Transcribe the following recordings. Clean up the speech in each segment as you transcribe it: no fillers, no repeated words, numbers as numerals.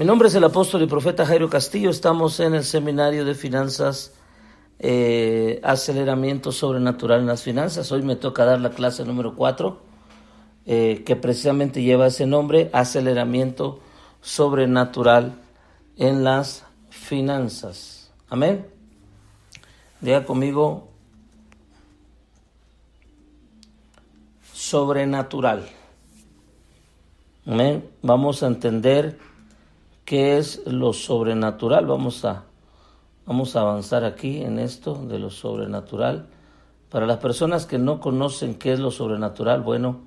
Mi nombre es el apóstol y profeta Jairo Castillo. Estamos en el seminario de finanzas, aceleramiento sobrenatural en las finanzas. Hoy me toca dar la clase número 4, que precisamente lleva ese nombre, aceleramiento sobrenatural en las finanzas. Amén. Diga conmigo, sobrenatural. Amén. Vamos a entender qué es lo sobrenatural. Vamos a avanzar aquí en esto de lo sobrenatural. Para las personas que no conocen qué es lo sobrenatural, bueno,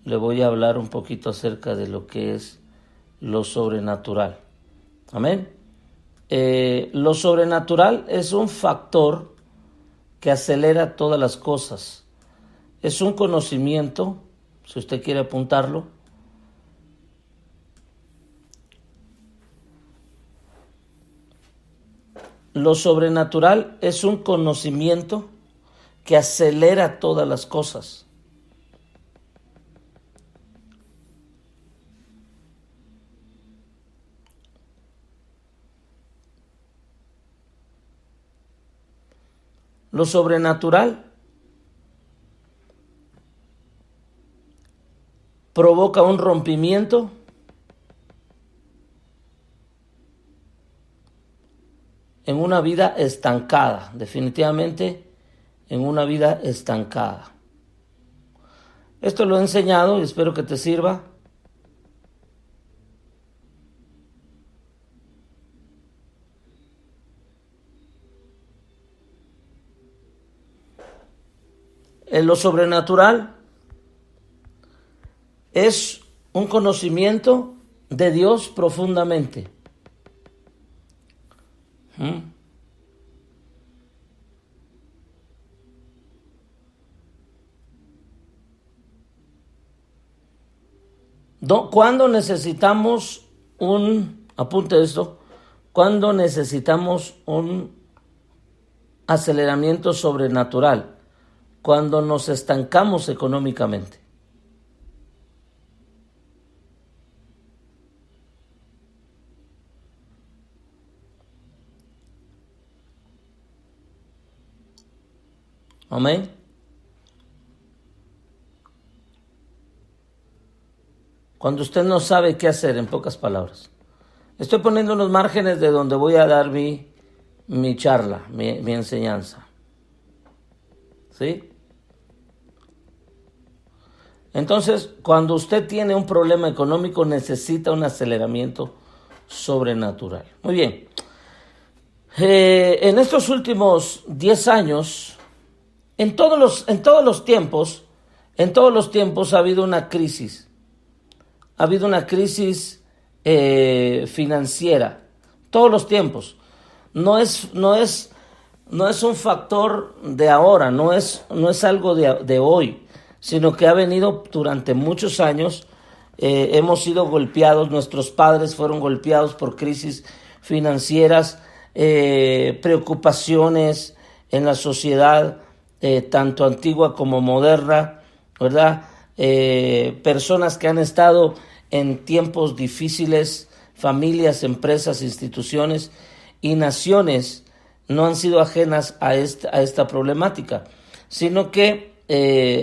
le voy a hablar un poquito acerca de lo que es lo sobrenatural. Amén. Lo sobrenatural es un factor que acelera todas las cosas. Es un conocimiento, si usted quiere apuntarlo. Lo sobrenatural es un conocimiento que acelera todas las cosas. Lo sobrenatural provoca un rompimiento en una vida estancada, definitivamente en una vida estancada. Esto lo he enseñado y espero que te sirva. En lo sobrenatural es un conocimiento de Dios profundamente. ¿Cuándo necesitamos apunte esto, cuándo necesitamos un aceleramiento sobrenatural? Cuando nos estancamos económicamente. Amén. Cuando usted no sabe qué hacer, en pocas palabras. Estoy poniendo unos márgenes de donde voy a dar mi charla, mi enseñanza. ¿Sí? Entonces, cuando usted tiene un problema económico, necesita un aceleramiento sobrenatural. Muy bien. En estos últimos 10 años, en todos los tiempos ha habido una crisis. Ha habido una crisis financiera. Todos los tiempos. No es un factor de ahora, no es algo de hoy, sino que ha venido durante muchos años. Hemos sido golpeados, nuestros padres fueron golpeados por crisis financieras, preocupaciones en la sociedad, tanto antigua como moderna, ¿verdad? Personas que han estado en tiempos difíciles, familias, empresas, instituciones y naciones no han sido ajenas a esta problemática, sino que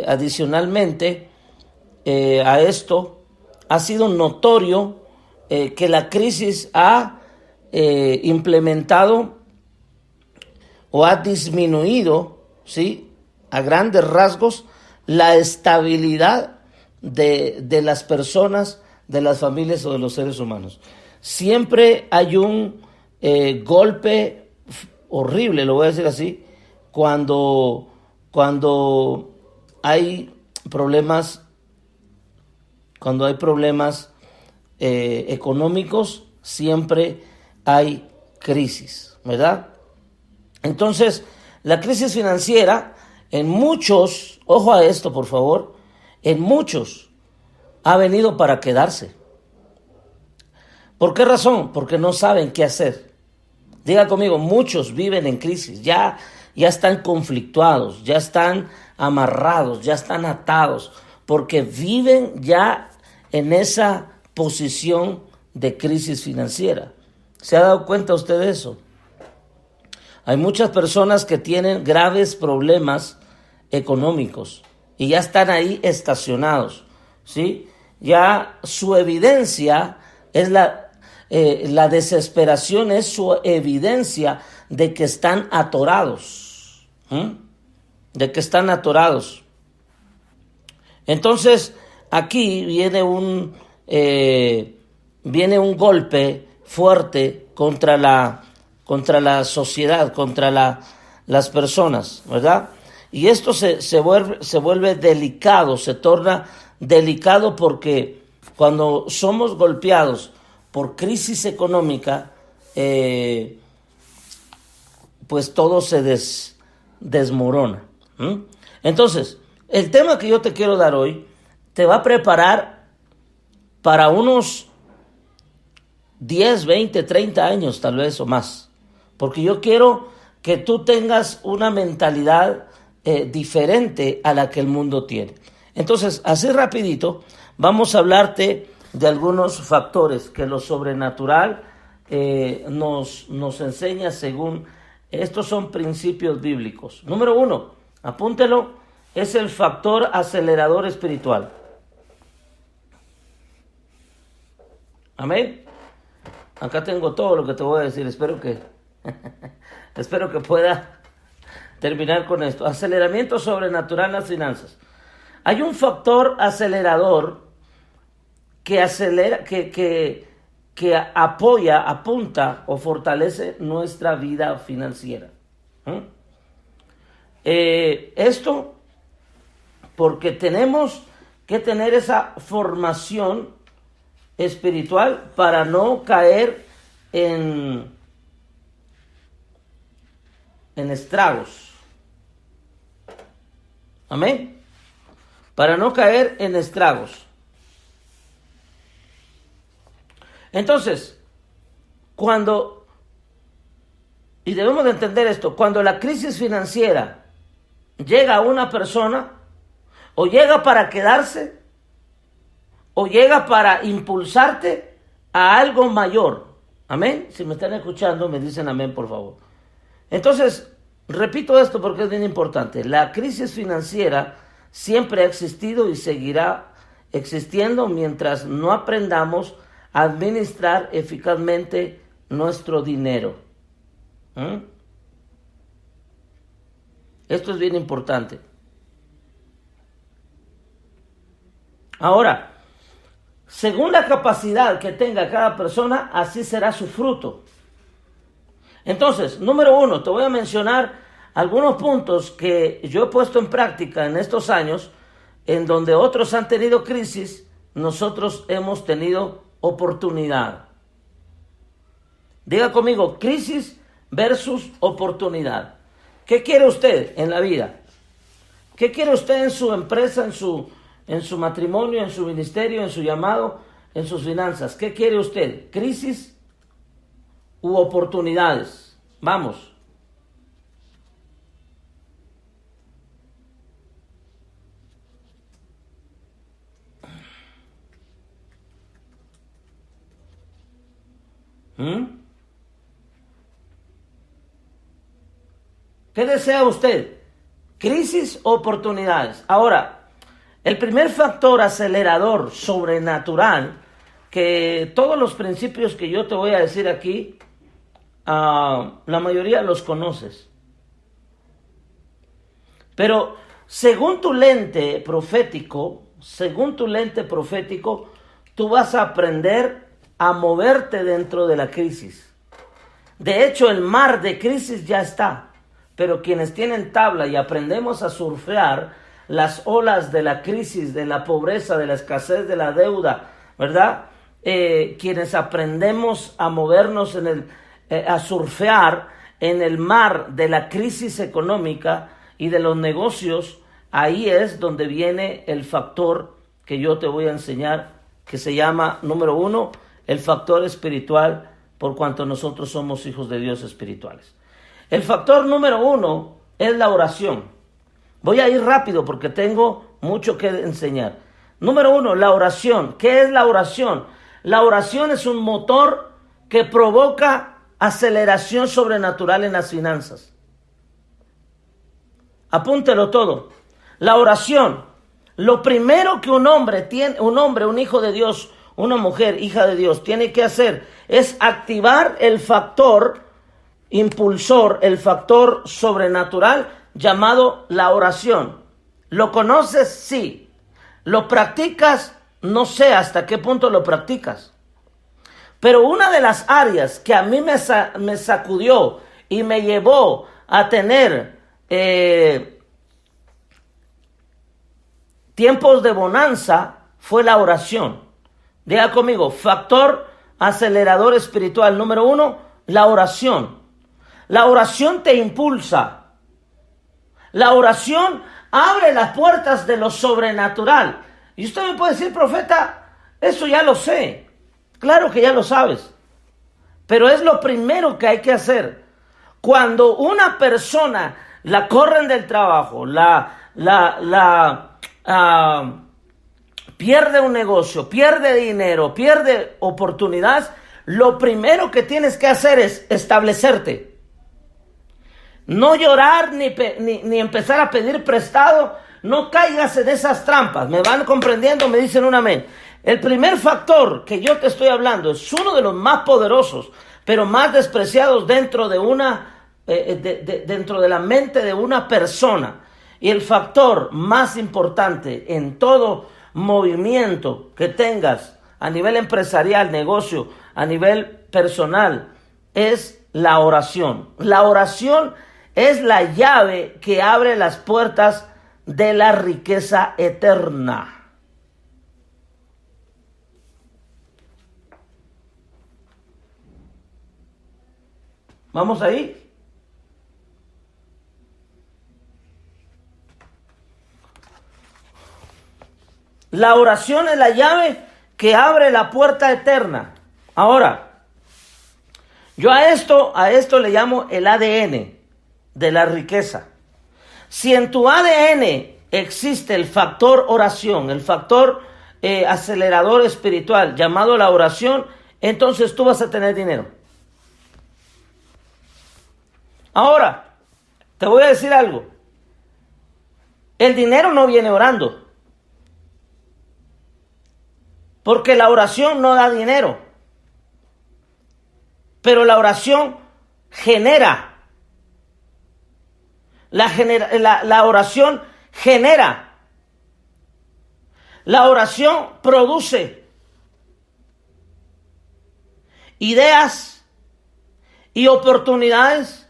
adicionalmente a esto ha sido notorio que la crisis ha implementado o ha disminuido, ¿sí?, a grandes rasgos, la estabilidad de las personas, de las familias o de los seres humanos. Siempre hay un golpe horrible, lo voy a decir así, cuando hay problemas, económicos, siempre hay crisis, ¿verdad? Entonces, la crisis financiera en muchos, ojo a esto por favor, en muchos ha venido para quedarse. ¿Por qué razón? Porque no saben qué hacer. Diga conmigo, muchos viven en crisis, ya están conflictuados, ya están amarrados, ya están atados, porque viven ya en esa posición de crisis financiera. ¿Se ha dado cuenta usted de eso? Hay muchas personas que tienen graves problemas económicos y ya están ahí estacionados, ¿sí? Ya su evidencia es la desesperación, es su evidencia de que están atorados, de que están atorados. Entonces, aquí viene un golpe fuerte contra la sociedad, contra las personas, ¿verdad? Y esto se vuelve delicado, se torna delicado porque cuando somos golpeados por crisis económica, pues todo se desmorona. Entonces, el tema que yo te quiero dar hoy te va a preparar para unos 10, 20, 30 años tal vez o más. Porque yo quiero que tú tengas una mentalidad diferente a la que el mundo tiene. Entonces, así rapidito, vamos a hablarte de algunos factores que lo sobrenatural nos enseña según... Estos son principios bíblicos. Número 1, apúntelo, es el factor acelerador espiritual. Amén. Acá tengo todo lo que te voy a decir. Espero que pueda terminar con esto. Aceleramiento sobrenatural en las finanzas. Hay un factor acelerador que acelera, que apoya, apunta o fortalece nuestra vida financiera. Esto porque tenemos que tener esa formación espiritual para no caer en estragos. Amén. Para no caer en estragos. Entonces, y debemos de entender esto, cuando la crisis financiera llega a una persona, o llega para quedarse, o llega para impulsarte a algo mayor. Amén. Si me están escuchando, me dicen amén, por favor. Entonces, repito esto porque es bien importante. La crisis financiera siempre ha existido y seguirá existiendo mientras no aprendamos a administrar eficazmente nuestro dinero. Esto es bien importante. Ahora, según la capacidad que tenga cada persona, así será su fruto. Entonces, número 1, te voy a mencionar algunos puntos que yo he puesto en práctica en estos años, en donde otros han tenido crisis, nosotros hemos tenido oportunidad. Diga conmigo, crisis versus oportunidad. ¿Qué quiere usted en la vida? ¿Qué quiere usted en su empresa, en su matrimonio, en su ministerio, en su llamado, en sus finanzas? ¿Qué quiere usted? ¿Crisis u oportunidades? Vamos. ¿Qué desea usted? ¿Crisis o oportunidades? Ahora, el primer factor acelerador sobrenatural, que todos los principios que yo te voy a decir aquí, la mayoría los conoces. Pero según tu lente profético, tú vas a aprender a moverte dentro de la crisis. De hecho, el mar de crisis ya está. Pero quienes tienen tabla y aprendemos a surfear las olas de la crisis, de la pobreza, de la escasez, de la deuda, ¿verdad? Quienes aprendemos a movernos a surfear en el mar de la crisis económica y de los negocios, ahí es donde viene el factor que yo te voy a enseñar, que se llama, número 1, el factor espiritual, por cuanto nosotros somos hijos de Dios espirituales. El factor número 1 es la oración. Voy a ir rápido porque tengo mucho que enseñar. Número 1, la oración. ¿Qué es la oración? La oración es un motor que provoca aceleración sobrenatural en las finanzas. Apúntelo todo. La oración, lo primero que un hombre, un hijo de Dios, una mujer, hija de Dios, tiene que hacer es activar el factor impulsor, el factor sobrenatural llamado la oración. ¿Lo conoces? Sí. ¿Lo practicas? No sé hasta qué punto lo practicas. Pero una de las áreas que a mí me sacudió y me llevó a tener tiempos de bonanza fue la oración. Diga conmigo, factor acelerador espiritual. Número 1, la oración. La oración te impulsa. La oración abre las puertas de lo sobrenatural. Y usted me puede decir, profeta, eso ya lo sé. Claro que ya lo sabes. Pero es lo primero que hay que hacer. Cuando una persona la corren del trabajo, pierde un negocio, pierde dinero, pierde oportunidades, lo primero que tienes que hacer es establecerte. No llorar ni empezar a pedir prestado. No caigas en esas trampas. ¿Me van comprendiendo? Me dicen un amén. El primer factor que yo te estoy hablando es uno de los más poderosos, pero más despreciados dentro de dentro de la mente de una persona. Y el factor más importante en todo movimiento que tengas a nivel empresarial, negocio, a nivel personal, es la oración. La oración es la llave que abre las puertas de la riqueza eterna. ¿Vamos ahí? La oración es la llave que abre la puerta eterna. Ahora, yo a esto le llamo el ADN de la riqueza. Si en tu ADN existe el factor oración, el factor acelerador espiritual llamado la oración, entonces tú vas a tener dinero. Ahora, te voy a decir algo. El dinero no viene orando. Porque la oración no da dinero. Pero la oración genera. La oración genera. La oración produce ideas y oportunidades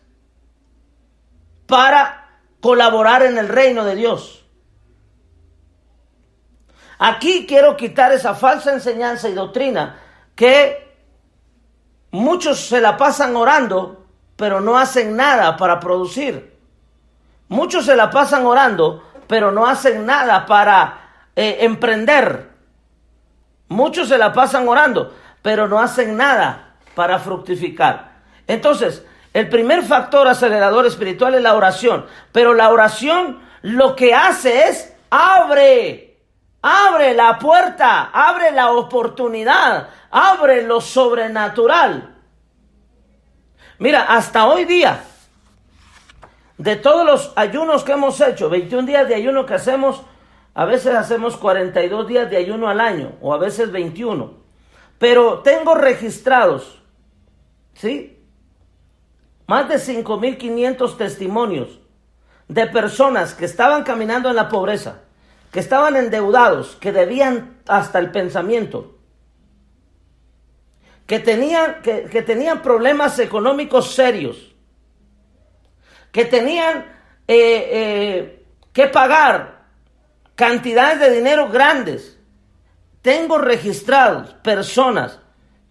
para colaborar en el reino de Dios. Aquí quiero quitar esa falsa enseñanza y doctrina que muchos se la pasan orando, pero no hacen nada para producir. Muchos se la pasan orando, pero no hacen nada para emprender. Muchos se la pasan orando, pero no hacen nada para fructificar. Entonces, el primer factor acelerador espiritual es la oración. Pero la oración lo que hace es abre la puerta, abre la oportunidad, abre lo sobrenatural. Mira, hasta hoy día, de todos los ayunos que hemos hecho, 21 días de ayuno que hacemos, a veces hacemos 42 días de ayuno al año, o a veces 21. Pero tengo registrados, ¿sí?, más de 5,500 testimonios de personas que estaban caminando en la pobreza, que estaban endeudados, que debían hasta el pensamiento, que tenían problemas económicos serios, que tenían que pagar cantidades de dinero grandes. Tengo registrados personas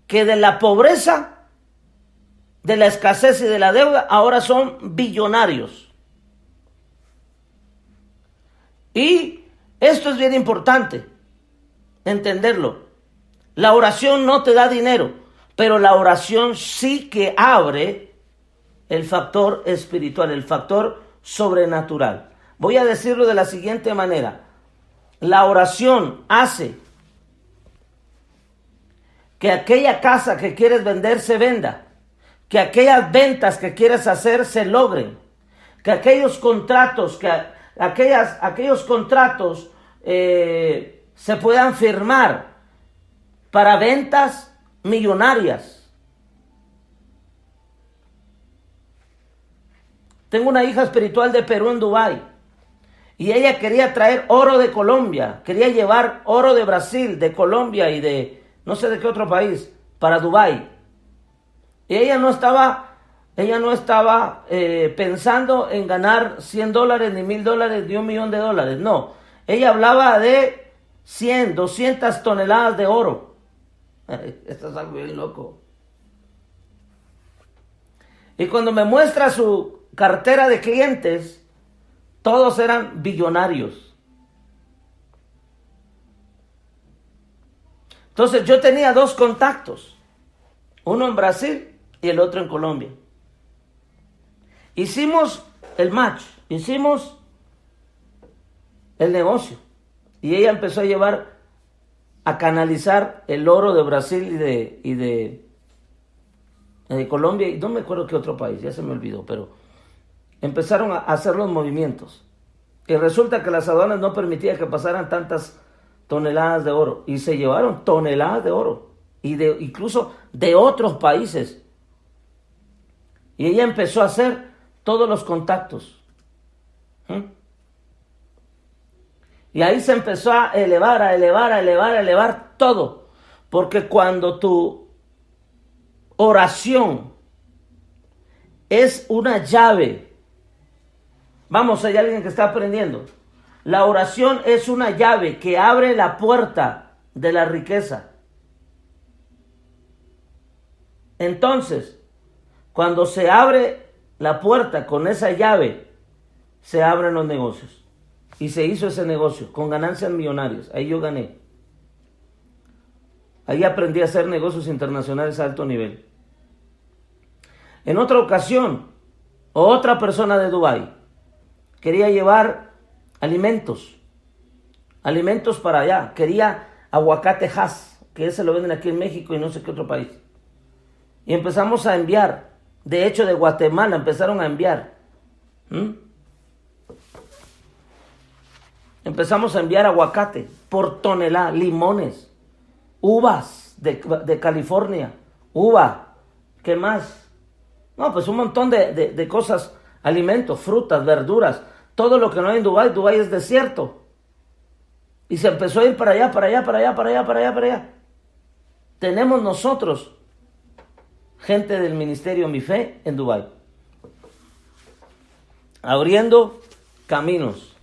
que de la pobreza, de la escasez y de la deuda, ahora son billonarios. Y esto es bien importante entenderlo. La oración no te da dinero, pero la oración sí que abre el factor espiritual, el factor sobrenatural. Voy a decirlo de la siguiente manera. La oración hace que aquella casa que quieres vender se venda, que aquellas ventas que quieres hacer se logren, que aquellos contratos, se puedan firmar para ventas millonarias. Tengo una hija espiritual de Perú en Dubái y ella quería traer oro de Colombia, quería llevar oro de Brasil, de Colombia y de no sé de qué otro país para Dubái. Y ella no estaba pensando en ganar $100, ni $1,000, ni $1,000,000. No, ella hablaba de 100, 200 toneladas de oro. Esto es algo bien loco. Y cuando me muestra su cartera de clientes, todos eran billonarios. Entonces yo tenía 2 contactos, uno en Brasil y el otro en Colombia. Hicimos el match, hicimos el negocio y ella empezó a canalizar el oro de Brasil y de Colombia y no me acuerdo qué otro país, ya se me olvidó, pero empezaron a hacer los movimientos y resulta que las aduanas no permitían que pasaran tantas toneladas de oro y se llevaron toneladas de oro y incluso de otros países y ella empezó a hacer todos los contactos. Y ahí se empezó a elevar todo. Porque cuando tu oración es una llave, vamos, hay alguien que está aprendiendo. La oración es una llave que abre la puerta de la riqueza. Entonces, cuando se abre la puerta con esa llave, se abren los negocios. Y se hizo ese negocio con ganancias millonarias. Ahí yo gané. Ahí aprendí a hacer negocios internacionales a alto nivel. En otra ocasión, otra persona de Dubái quería llevar alimentos para allá. Quería aguacate Hass, que ese lo venden aquí en México y no sé qué otro país. Y empezamos a enviar. De hecho, de Guatemala empezaron a enviar. Empezamos a enviar aguacate por tonelada, limones, uvas de California, uva, ¿qué más? No, pues un montón de cosas, alimentos, frutas, verduras, todo lo que no hay en Dubái. Dubái es desierto. Y se empezó a ir para allá. Tenemos nosotros gente del ministerio Mi Fe en Dubái, abriendo caminos.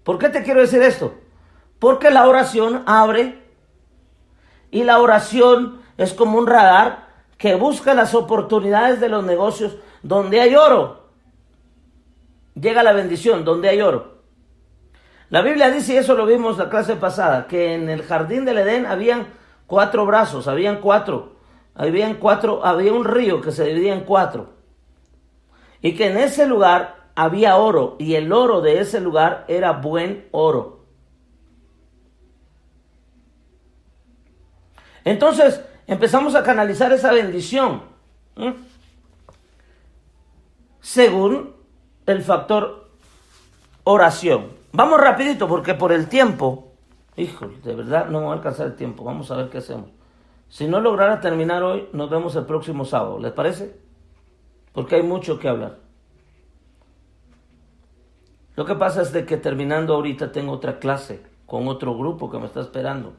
¿Por qué te quiero decir esto? Porque la oración abre y la oración es como un radar que busca las oportunidades de los negocios donde hay oro. Llega la bendición donde hay oro. La Biblia dice, y eso lo vimos la clase pasada, que en el jardín del Edén habían 4 brazos, había un río que se dividía en 4. Y que en ese lugar había oro, y el oro de ese lugar era buen oro. Entonces empezamos a canalizar esa bendición según el factor oración. Vamos rapidito porque por el tiempo, híjole, de verdad no me va a alcanzar el tiempo. Vamos a ver qué hacemos. Si no lograra terminar hoy, nos vemos el próximo sábado. ¿Les parece? Porque hay mucho que hablar. Lo que pasa es de que terminando ahorita tengo otra clase con otro grupo que me está esperando.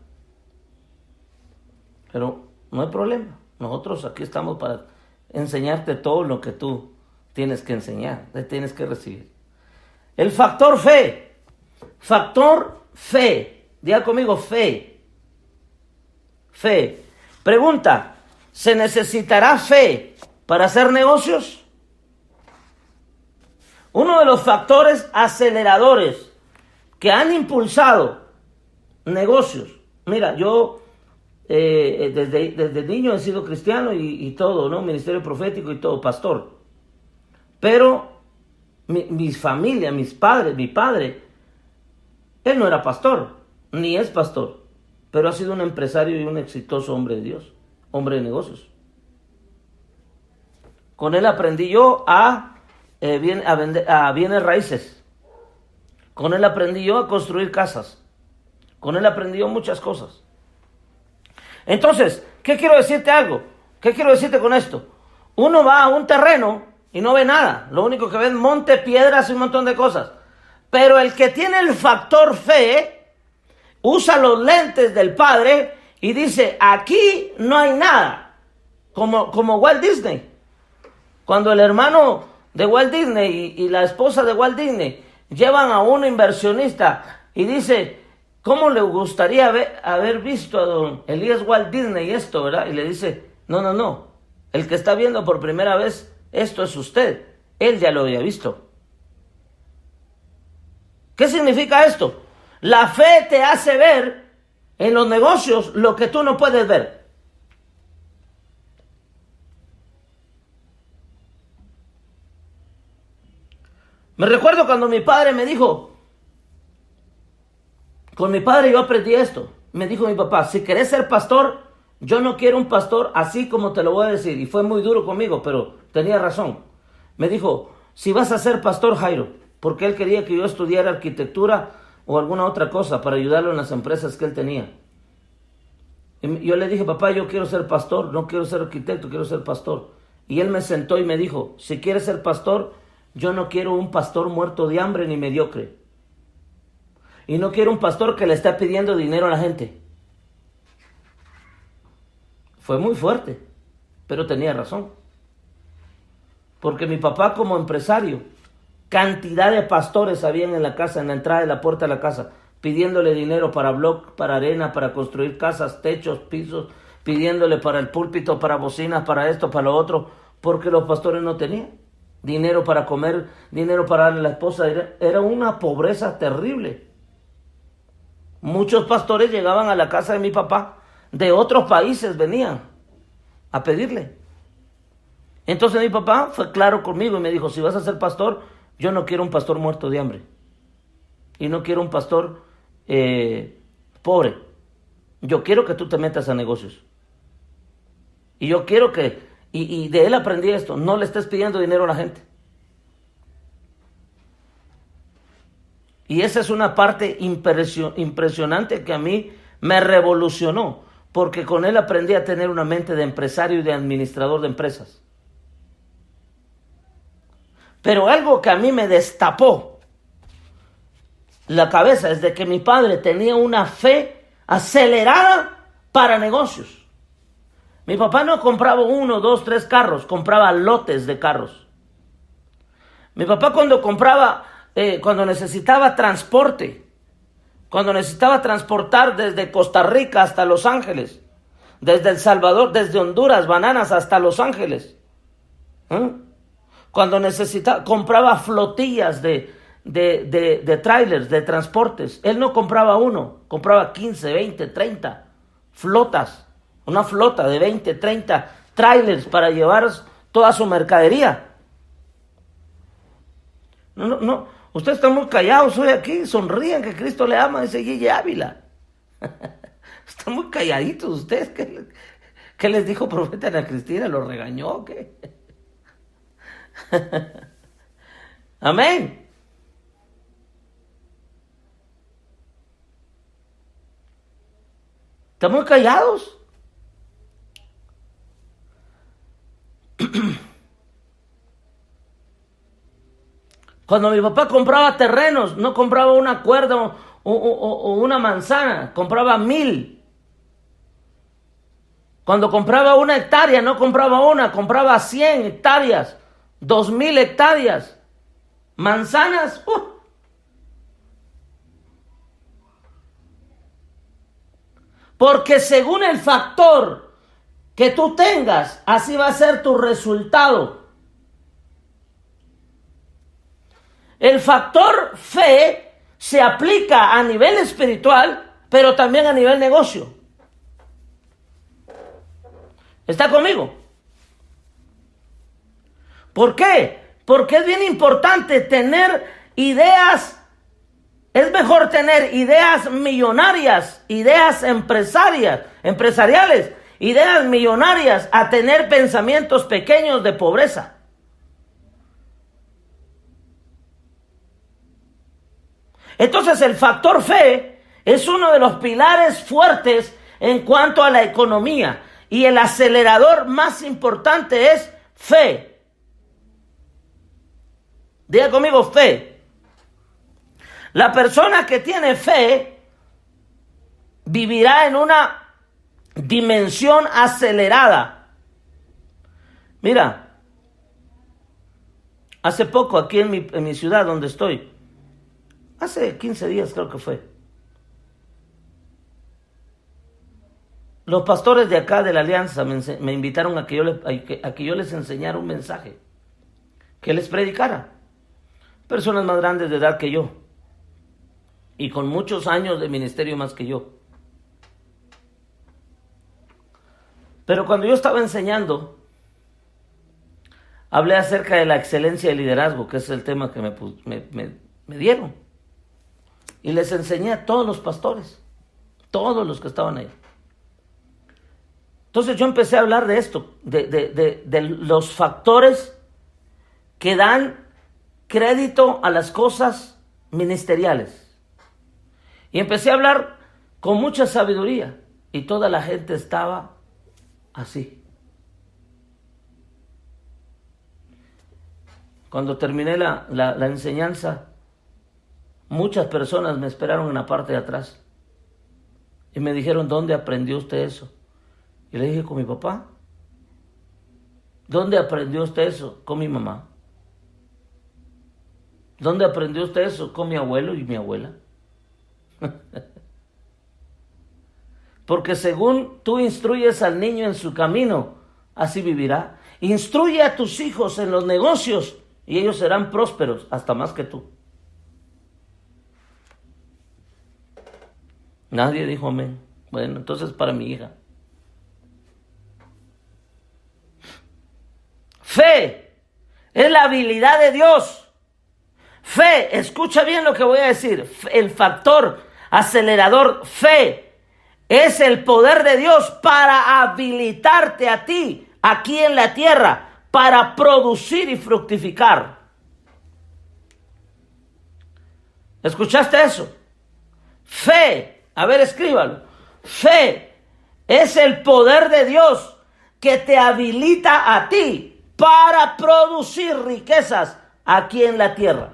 Pero no hay problema. Nosotros aquí estamos para enseñarte todo lo que tú tienes que enseñar, tienes que recibir. El factor fe. Factor fe. Diga conmigo fe. Fe. Pregunta, ¿se necesitará fe para hacer negocios? Uno de los factores aceleradores que han impulsado negocios. Mira, yo desde niño he sido cristiano y todo, ¿no? Ministerio profético y todo, pastor. Pero mi familia, mi padre, él no era pastor, ni es pastor. pero ha sido un empresario y un exitoso hombre de Dios, hombre de negocios. Con él aprendí yo a bienes raíces. Con él aprendí yo a construir casas. Con él aprendí yo muchas cosas. Entonces, ¿qué quiero decirte algo? ¿Qué quiero decirte con esto? Uno va a un terreno y no ve nada. Lo único que ve es monte, piedras y un montón de cosas. Pero el que tiene el factor fe, usa los lentes del Padre y dice, aquí no hay nada. Como Walt Disney. Cuando el hermano de Walt Disney y la esposa de Walt Disney llevan a un inversionista y dice, ¿cómo le gustaría haber visto a don Elías Walt Disney esto, verdad? Y le dice, no. El que está viendo por primera vez esto es usted. Él ya lo había visto. ¿Qué significa esto? La fe te hace ver en los negocios lo que tú no puedes ver. Me recuerdo cuando mi padre me dijo, con mi padre yo aprendí esto. Me dijo mi papá, si querés ser pastor, yo no quiero un pastor así como te lo voy a decir. Y fue muy duro conmigo, pero tenía razón. Me dijo, si vas a ser pastor, Jairo, porque él quería que yo estudiara arquitectura o alguna otra cosa para ayudarlo en las empresas que él tenía. Y yo le dije, papá, yo quiero ser pastor, no quiero ser arquitecto, quiero ser pastor. Y él me sentó y me dijo, si quieres ser pastor, yo no quiero un pastor muerto de hambre ni mediocre. Y no quiero un pastor que le esté pidiendo dinero a la gente. Fue muy fuerte, pero tenía razón. Porque mi papá como empresario, cantidad de pastores habían en la casa, en la entrada de la puerta de la casa, pidiéndole dinero para bloc, para arena, para construir casas, techos, pisos, pidiéndole para el púlpito, para bocinas, para esto, para lo otro, porque los pastores no tenían dinero para comer, dinero para darle a la esposa. Era una pobreza terrible. Muchos pastores llegaban a la casa de mi papá, de otros países venían a pedirle. Entonces mi papá fue claro conmigo y me dijo, si vas a ser pastor, yo no quiero un pastor muerto de hambre. Y no quiero un pastor pobre. Yo quiero que tú te metas a negocios. Y yo quiero que, y de él aprendí esto, no le estés pidiendo dinero a la gente. Y esa es una parte impresionante que a mí me revolucionó, porque con él aprendí a tener una mente de empresario y de administrador de empresas. Pero algo que a mí me destapó la cabeza es de que mi padre tenía una fe acelerada para negocios. Mi papá no compraba 1, 2, 3 carros, compraba lotes de carros. Mi papá cuando necesitaba transporte, cuando necesitaba transportar desde Costa Rica hasta Los Ángeles, desde El Salvador, desde Honduras, bananas hasta Los Ángeles, cuando compraba flotillas de trailers, de transportes. Él no compraba uno, compraba 15, 20, 30 flotas, una flota de 20, 30 trailers para llevar toda su mercadería. No, ustedes están muy callados hoy aquí, sonríen que Cristo le ama, dice Gigi Ávila. Están muy calladitos ustedes. ¿Qué les dijo profeta Ana Cristina? ¿Lo regañó o qué? Amén. Están muy callados. Cuando mi papá compraba terrenos, no compraba una cuerda o una manzana, compraba 1000. Cuando compraba 1 hectárea, no compraba una, compraba 100 hectáreas, 2000 hectáreas. Manzanas, Porque según el factor que tú tengas, así va a ser tu resultado. El factor fe se aplica a nivel espiritual, pero también a nivel negocio. ¿Está conmigo? ¿Por qué? Porque es bien importante tener ideas Es mejor tener ideas millonarias, ideas empresariales, ideas millonarias, a tener pensamientos pequeños de pobreza. Entonces el factor fe es uno de los pilares fuertes en cuanto a la economía. Y el acelerador más importante es fe. Diga conmigo, fe. La persona que tiene fe vivirá en una dimensión acelerada. Mira, hace poco aquí en mi ciudad donde estoy, hace 15 días creo que fue, los pastores de acá de la Alianza me invitaron a que yo les enseñara un mensaje, que les predicara. Personas más grandes de edad que yo y con muchos años de ministerio más que yo. Pero cuando yo estaba enseñando, hablé acerca de la excelencia del liderazgo, que es el tema que me dieron. Y les enseñé a todos los pastores, todos los que estaban ahí. Entonces yo empecé a hablar de esto, de los factores que dan crédito a las cosas ministeriales. Y empecé a hablar con mucha sabiduría y toda la gente estaba así. Cuando terminé la enseñanza, muchas personas me esperaron en la parte de atrás y me dijeron, ¿dónde aprendió usted eso? Y le dije, con mi papá. ¿Dónde aprendió usted eso? Con mi mamá. ¿Dónde aprendió usted eso? Con mi abuelo y mi abuela. Porque según tú instruyes al niño en su camino, así vivirá. Instruye a tus hijos en los negocios y ellos serán prósperos, hasta más que tú. Nadie dijo amén. Bueno, entonces para mi hija. Fe es la habilidad de Dios. Fe, escucha bien lo que voy a decir. El factor acelerador, fe, es el poder de Dios para habilitarte a ti, aquí en la tierra, para producir y fructificar. ¿Escuchaste eso? Fe, a ver, escríbalo. Fe es el poder de Dios que te habilita a ti para producir riquezas aquí en la tierra.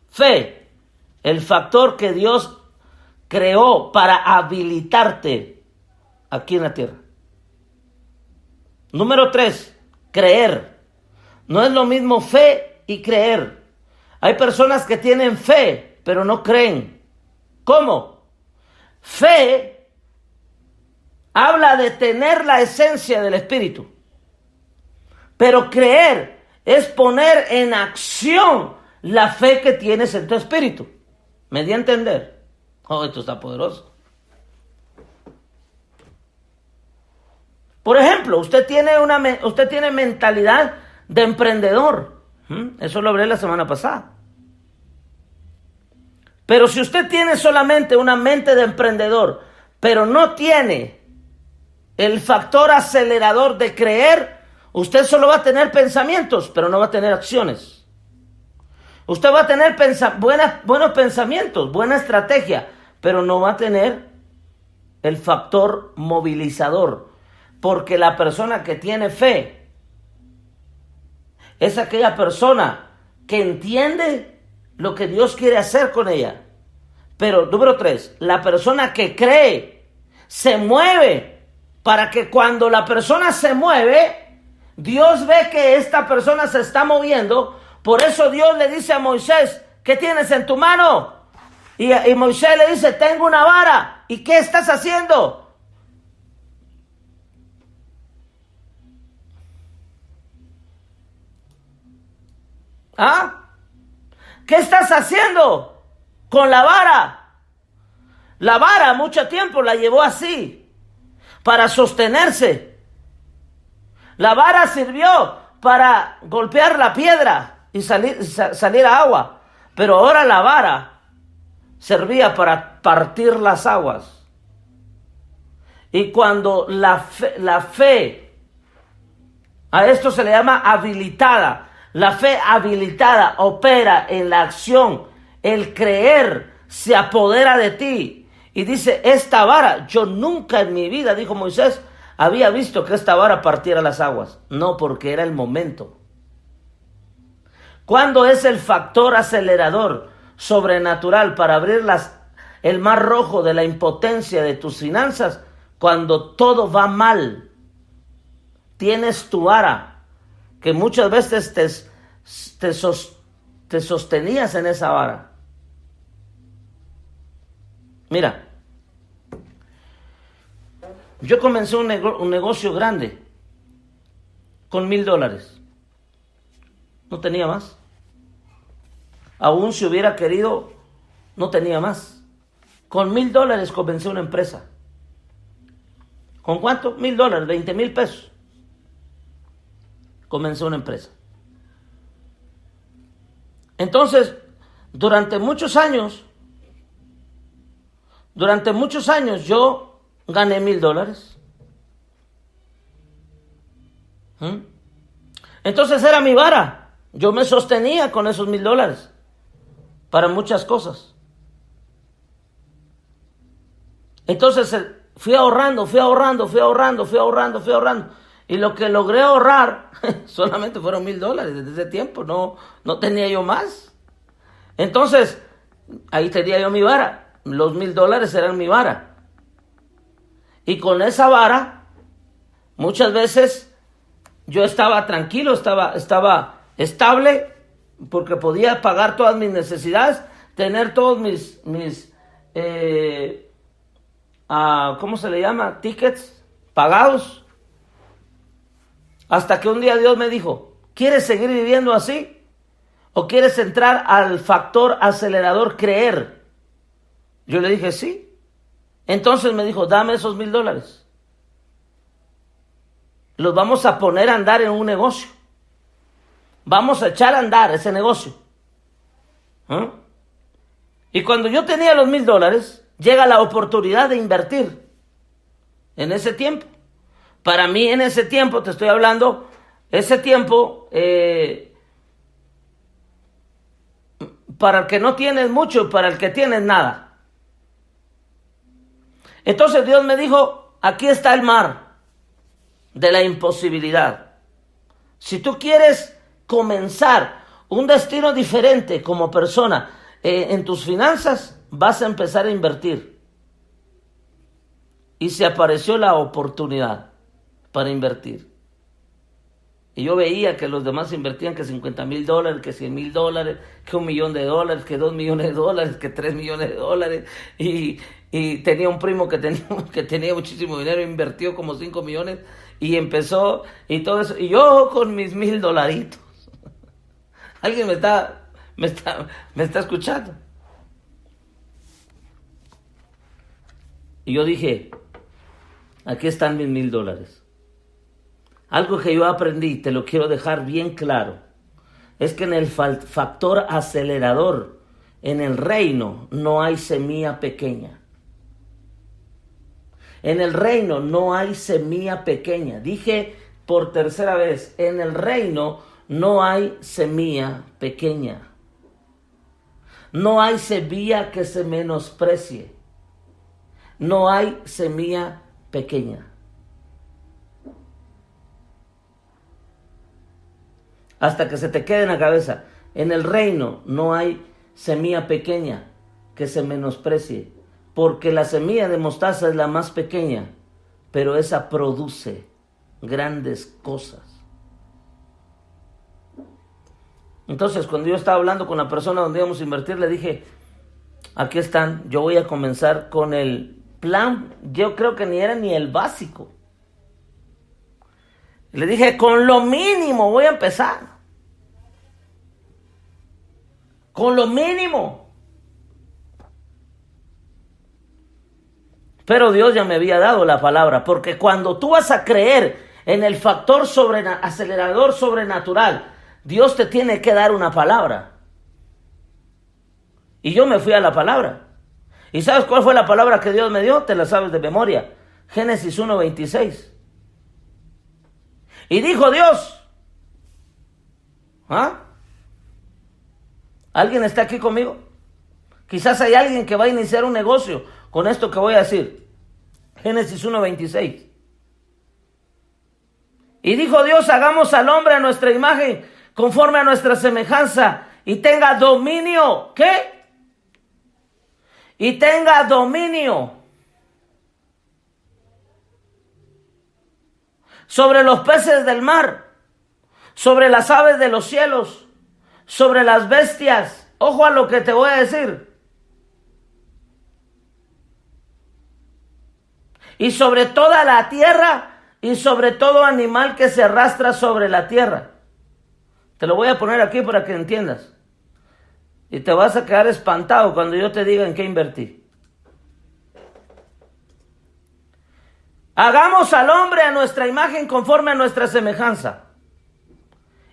Fe, el factor que Dios creó para habilitarte aquí en la tierra. Número 3, creer. No es lo mismo fe y creer. Hay personas que tienen fe, pero no creen. ¿Cómo? Fe habla de tener la esencia del Espíritu. Pero creer es poner en acción la fe que tienes en tu espíritu. ¿Me di a entender? Oh, esto está poderoso. Por ejemplo, usted tiene mentalidad de emprendedor. Eso lo hablé la semana pasada. Pero si usted tiene solamente una mente de emprendedor, pero no tiene el factor acelerador de creer, usted solo va a tener pensamientos, pero no va a tener acciones. Usted va a tener buenos pensamientos, buena estrategia, pero no va a tener el factor movilizador. Porque la persona que tiene fe es aquella persona que entiende lo que Dios quiere hacer con ella. Pero, número 3, la persona que cree se mueve para que cuando la persona se mueve, Dios ve que esta persona se está moviendo. Por eso Dios le dice a Moisés, ¿qué tienes en tu mano? Y Moisés le dice, tengo una vara. ¿Y qué estás haciendo? ¿Ah? ¿Qué estás haciendo con la vara? La vara mucho tiempo la llevó así, para sostenerse. La vara sirvió para golpear la piedra y salir agua. Pero ahora la vara servía para partir las aguas. Y cuando la fe, a esto se le llama habilitada. La fe habilitada opera en la acción. El creer se apodera de ti. Y dice, esta vara, yo nunca en mi vida, dijo Moisés, había visto que esta vara partiera las aguas. No, porque era el momento. ¿Cuándo es el factor acelerador sobrenatural para abrir el mar rojo de la impotencia de tus finanzas? Cuando todo va mal. Tienes tu vara, que muchas veces te sostenías en esa vara. Mira, yo comencé un negocio grande con $1,000. No tenía más. Aún si hubiera querido, no tenía más. Con $1,000 comencé una empresa. ¿Con cuánto? $1,000, 20,000 pesos. Comencé una empresa. Entonces, durante muchos años yo gané $1,000. Entonces era mi vara. Yo me sostenía con esos $1,000 para muchas cosas. Entonces fui ahorrando. Y lo que logré ahorrar solamente fueron $1,000 desde ese tiempo. No tenía yo más. Entonces, ahí tenía yo mi vara. Los $1,000 eran mi vara. Y con esa vara, muchas veces yo estaba tranquilo, estaba estable, porque podía pagar todas mis necesidades, tener todos mis ¿cómo se le llama? Tickets pagados. Hasta que un día Dios me dijo, ¿quieres seguir viviendo así? ¿O quieres entrar al factor acelerador creer? Yo le dije, sí. Entonces me dijo, dame esos $1,000. Los vamos a poner a andar en un negocio. Vamos a echar a andar ese negocio. Y cuando yo tenía los $1,000, llega la oportunidad de invertir en ese tiempo. Para mí en ese tiempo, te estoy hablando, ese tiempo, para el que no tienes mucho y para el que tienes nada. Entonces Dios me dijo, aquí está el mar de la imposibilidad. Si tú quieres comenzar un destino diferente como persona en tus finanzas, vas a empezar a invertir. Y se apareció la oportunidad para invertir. Y yo veía que los demás invertían que $50,000, que $100,000, que $1,000,000, que $2,000,000, que $3,000,000. Y tenía un primo que tenía muchísimo dinero, invirtió como $5 millones y empezó y todo eso. Y yo con mis $1,000. ¿Alguien me está escuchando? Y yo dije, aquí están mis $1,000. Algo que yo aprendí, te lo quiero dejar bien claro, es que en el factor acelerador, en el reino, no hay semilla pequeña. En el reino no hay semilla pequeña. Dije por tercera vez, en el reino no hay semilla pequeña. No hay semilla que se menosprecie. No hay semilla pequeña. Hasta que se te quede en la cabeza. En el reino no hay semilla pequeña que se menosprecie. Porque la semilla de mostaza es la más pequeña, pero esa produce grandes cosas. Entonces, cuando yo estaba hablando con la persona donde íbamos a invertir, le dije, aquí están, yo voy a comenzar con el plan, yo creo que ni era ni el básico. Le dije, con lo mínimo voy a empezar. Con lo mínimo. Pero Dios ya me había dado la palabra, porque cuando tú vas a creer en el factor acelerador sobrenatural, Dios te tiene que dar una palabra. Y yo me fui a la palabra. ¿Y sabes cuál fue la palabra que Dios me dio? Te la sabes de memoria. Génesis 1:26. Y dijo Dios, ¿ah? ¿Alguien está aquí conmigo? Quizás hay alguien que va a iniciar un negocio con esto que voy a decir. Génesis 1:26. Y dijo Dios, hagamos al hombre a nuestra imagen, conforme a nuestra semejanza, y tenga dominio. ¿Qué? Y tenga dominio sobre los peces del mar, sobre las aves de los cielos, sobre las bestias. Ojo a lo que te voy a decir. Y sobre toda la tierra y sobre todo animal que se arrastra sobre la tierra. Te lo voy a poner aquí para que entiendas. Y te vas a quedar espantado cuando yo te diga en qué invertí. Hagamos al hombre a nuestra imagen conforme a nuestra semejanza.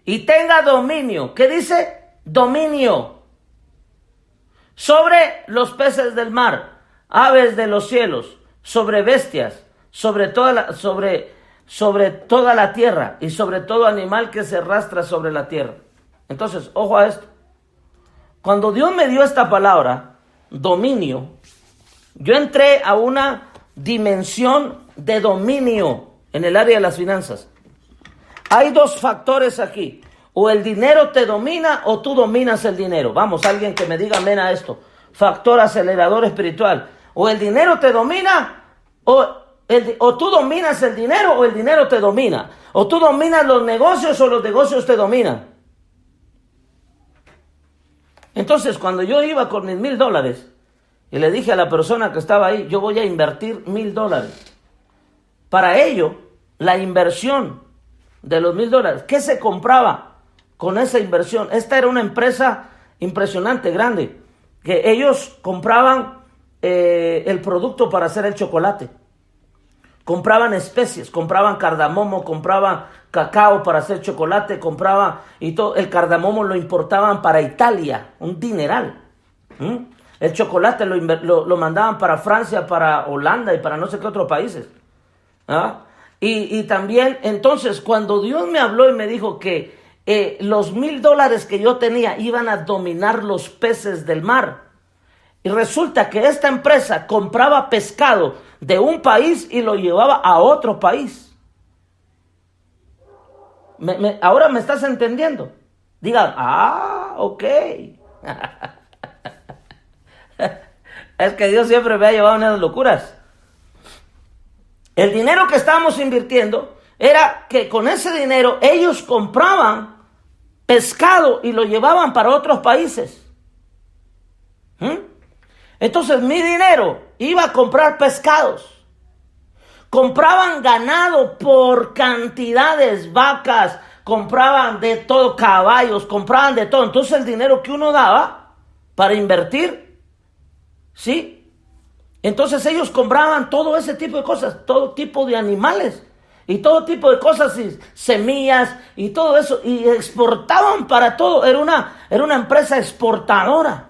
Y tenga dominio. ¿Qué dice? Dominio. Sobre los peces del mar, aves de los cielos, sobre bestias, sobre toda la tierra y sobre todo animal que se arrastra sobre la tierra. Entonces, ojo a esto. Cuando Dios me dio esta palabra, dominio, yo entré a una dimensión de dominio en el área de las finanzas. Hay dos factores aquí. O el dinero te domina o tú dominas el dinero. Vamos, alguien que me diga amén a esto. Factor acelerador espiritual. O el dinero te domina o tú dominas el dinero o el dinero te domina. O tú dominas los negocios o los negocios te dominan. Entonces, cuando yo iba con mis $1,000 y le dije a la persona que estaba ahí, yo voy a invertir $1,000. Para ello, la inversión de los $1,000, ¿qué se compraba con esa inversión? Esta era una empresa impresionante, grande, que ellos compraban el producto para hacer el chocolate. Compraban especies, compraban cardamomo, compraban cacao para hacer chocolate, compraban y todo. El cardamomo lo importaban para Italia, un dineral. El chocolate lo mandaban para Francia, para Holanda y para no sé qué otros países. ¿Ah? Y también, entonces, cuando Dios me habló y me dijo que los $1,000 que yo tenía iban a dominar los peces del mar. Y resulta que esta empresa compraba pescado de un país y lo llevaba a otro país. Ahora me estás entendiendo. Digan, ok. Es que Dios siempre me ha llevado en esas locuras. El dinero que estábamos invirtiendo era que con ese dinero ellos compraban pescado y lo llevaban para otros países. Entonces mi dinero iba a comprar pescados. Compraban ganado por cantidades, vacas, compraban de todo, caballos, compraban de todo. Entonces el dinero que uno daba para invertir, ¿sí? Entonces ellos compraban todo ese tipo de cosas, todo tipo de animales y todo tipo de cosas, y semillas y todo eso, y exportaban para todo. Era una empresa exportadora.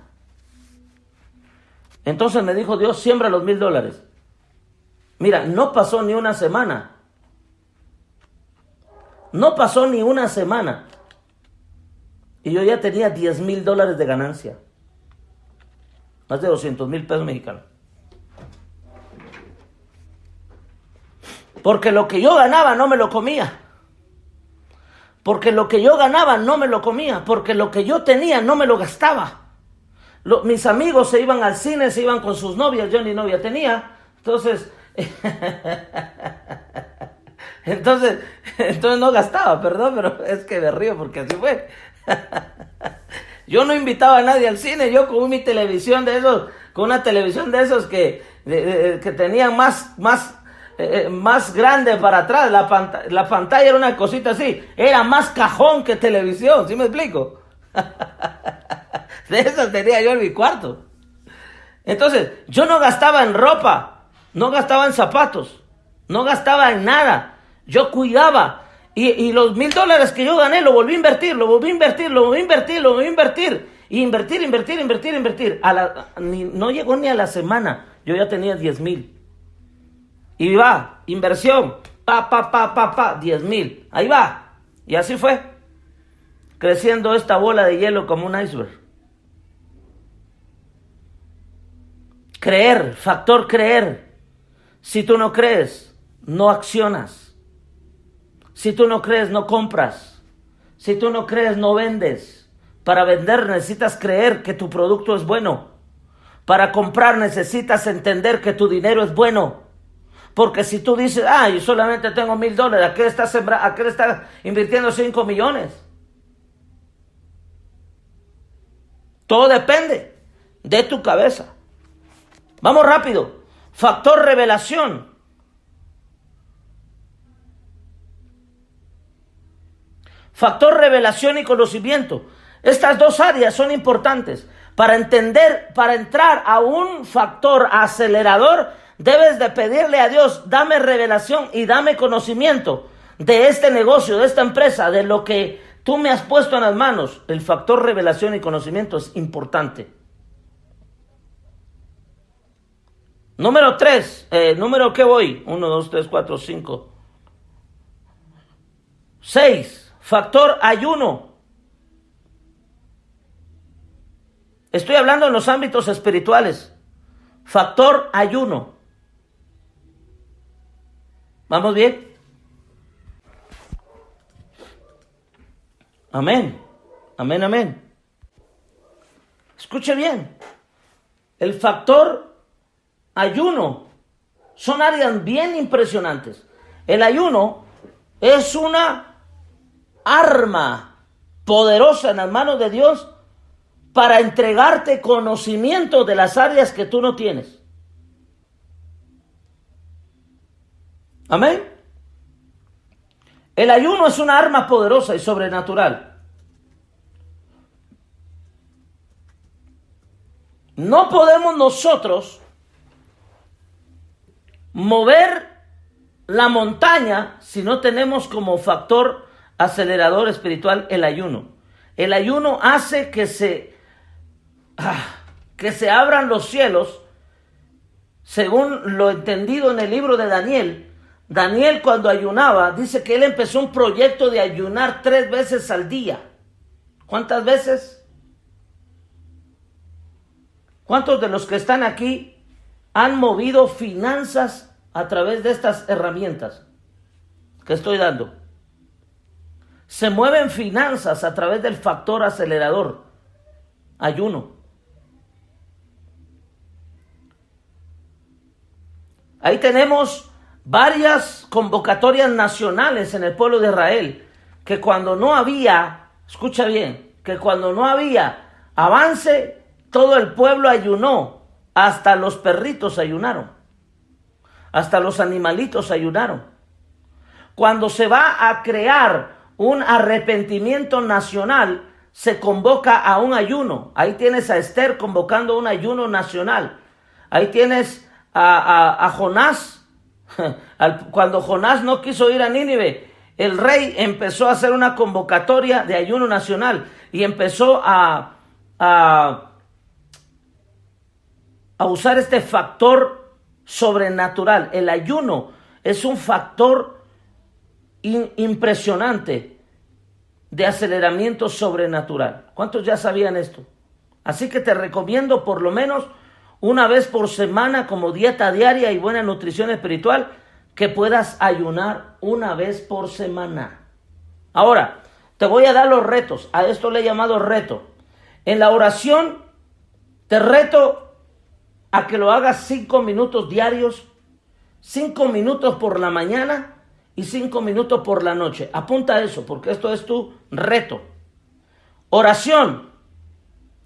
Entonces me dijo Dios, siembra los $1,000. Mira, no pasó ni una semana. No pasó ni una semana. Y yo ya tenía $10,000 de ganancia. Más de 200,000 pesos mexicanos. Porque lo que yo ganaba no me lo comía. Porque lo que yo ganaba no me lo comía. Porque lo que yo tenía no me lo gastaba. Mis amigos se iban al cine, se iban con sus novias, yo ni novia tenía. Entonces no gastaba, perdón, pero es que me río porque así fue. Yo no invitaba a nadie al cine, yo con mi televisión de esos, con una televisión de esos que tenían más grande para atrás, la pantalla era una cosita así, era más cajón que televisión, ¿sí me explico? De esas tenía yo en mi cuarto. Entonces, yo no gastaba en ropa, no gastaba en zapatos, no gastaba en nada. Yo cuidaba. Y los $1,000 que yo gané, lo volví a invertir. Y invertir. No llegó ni a la semana. Yo ya tenía 10,000. Y va, inversión. 10,000. Ahí va. Y así fue. Creciendo esta bola de hielo como un iceberg. Creer, factor creer. Si tú no crees, no accionas. Si tú no crees, no compras. Si tú no crees, no vendes. Para vender necesitas creer que tu producto es bueno. Para comprar necesitas entender que tu dinero es bueno. Porque si tú dices, yo solamente tengo $1,000, ¿a qué le estás invirtiendo 5 millones? Todo depende de tu cabeza. Vamos rápido. Factor revelación. Factor revelación y conocimiento. Estas dos áreas son importantes. Para entrar a un factor acelerador, debes de pedirle a Dios, dame revelación y dame conocimiento de este negocio, de esta empresa, de lo que tú me has puesto en las manos. El factor revelación y conocimiento es importante. Número 3, ¿número qué voy? 1, 2, 3, 4, 5. 6, factor ayuno. Estoy hablando en los ámbitos espirituales. Factor ayuno. ¿Vamos bien? Amén. Amén. Escuche bien. El factor ayuno son áreas bien impresionantes. El ayuno es una arma poderosa en las manos de Dios para entregarte conocimiento de las áreas que tú no tienes. Amén. El ayuno es una arma poderosa y sobrenatural. No podemos nosotros mover la montaña si no tenemos como factor acelerador espiritual el ayuno. El ayuno hace que se abran los cielos, según lo entendido en el libro de Daniel. Daniel, cuando ayunaba, dice que él empezó un proyecto de ayunar 3 veces al día. ¿Cuántas veces? ¿Cuántos de los que están aquí han movido finanzas a través de estas herramientas que estoy dando? Se mueven finanzas a través del factor acelerador, ayuno. Ahí tenemos varias convocatorias nacionales en el pueblo de Israel, que cuando no había, escucha bien, que cuando no había avance, todo el pueblo ayunó, hasta los perritos ayunaron, hasta los animalitos ayunaron. Cuando se va a crear un arrepentimiento nacional, se convoca a un ayuno. Ahí tienes a Esther convocando un ayuno nacional. Ahí tienes a Jonás. Cuando Jonás no quiso ir a Nínive, el rey empezó a hacer una convocatoria de ayuno nacional y empezó a usar este factor sobrenatural. El ayuno es un factor impresionante de aceleramiento sobrenatural. ¿Cuántos ya sabían esto? Así que te recomiendo por lo menos una vez por semana, como dieta diaria y buena nutrición espiritual, que puedas ayunar una vez por semana. Ahora, te voy a dar los retos. A esto le he llamado reto. En la oración, te reto a que lo hagas 5 minutos diarios, 5 minutos por la mañana y 5 minutos por la noche. Apunta eso, porque esto es tu reto. Oración.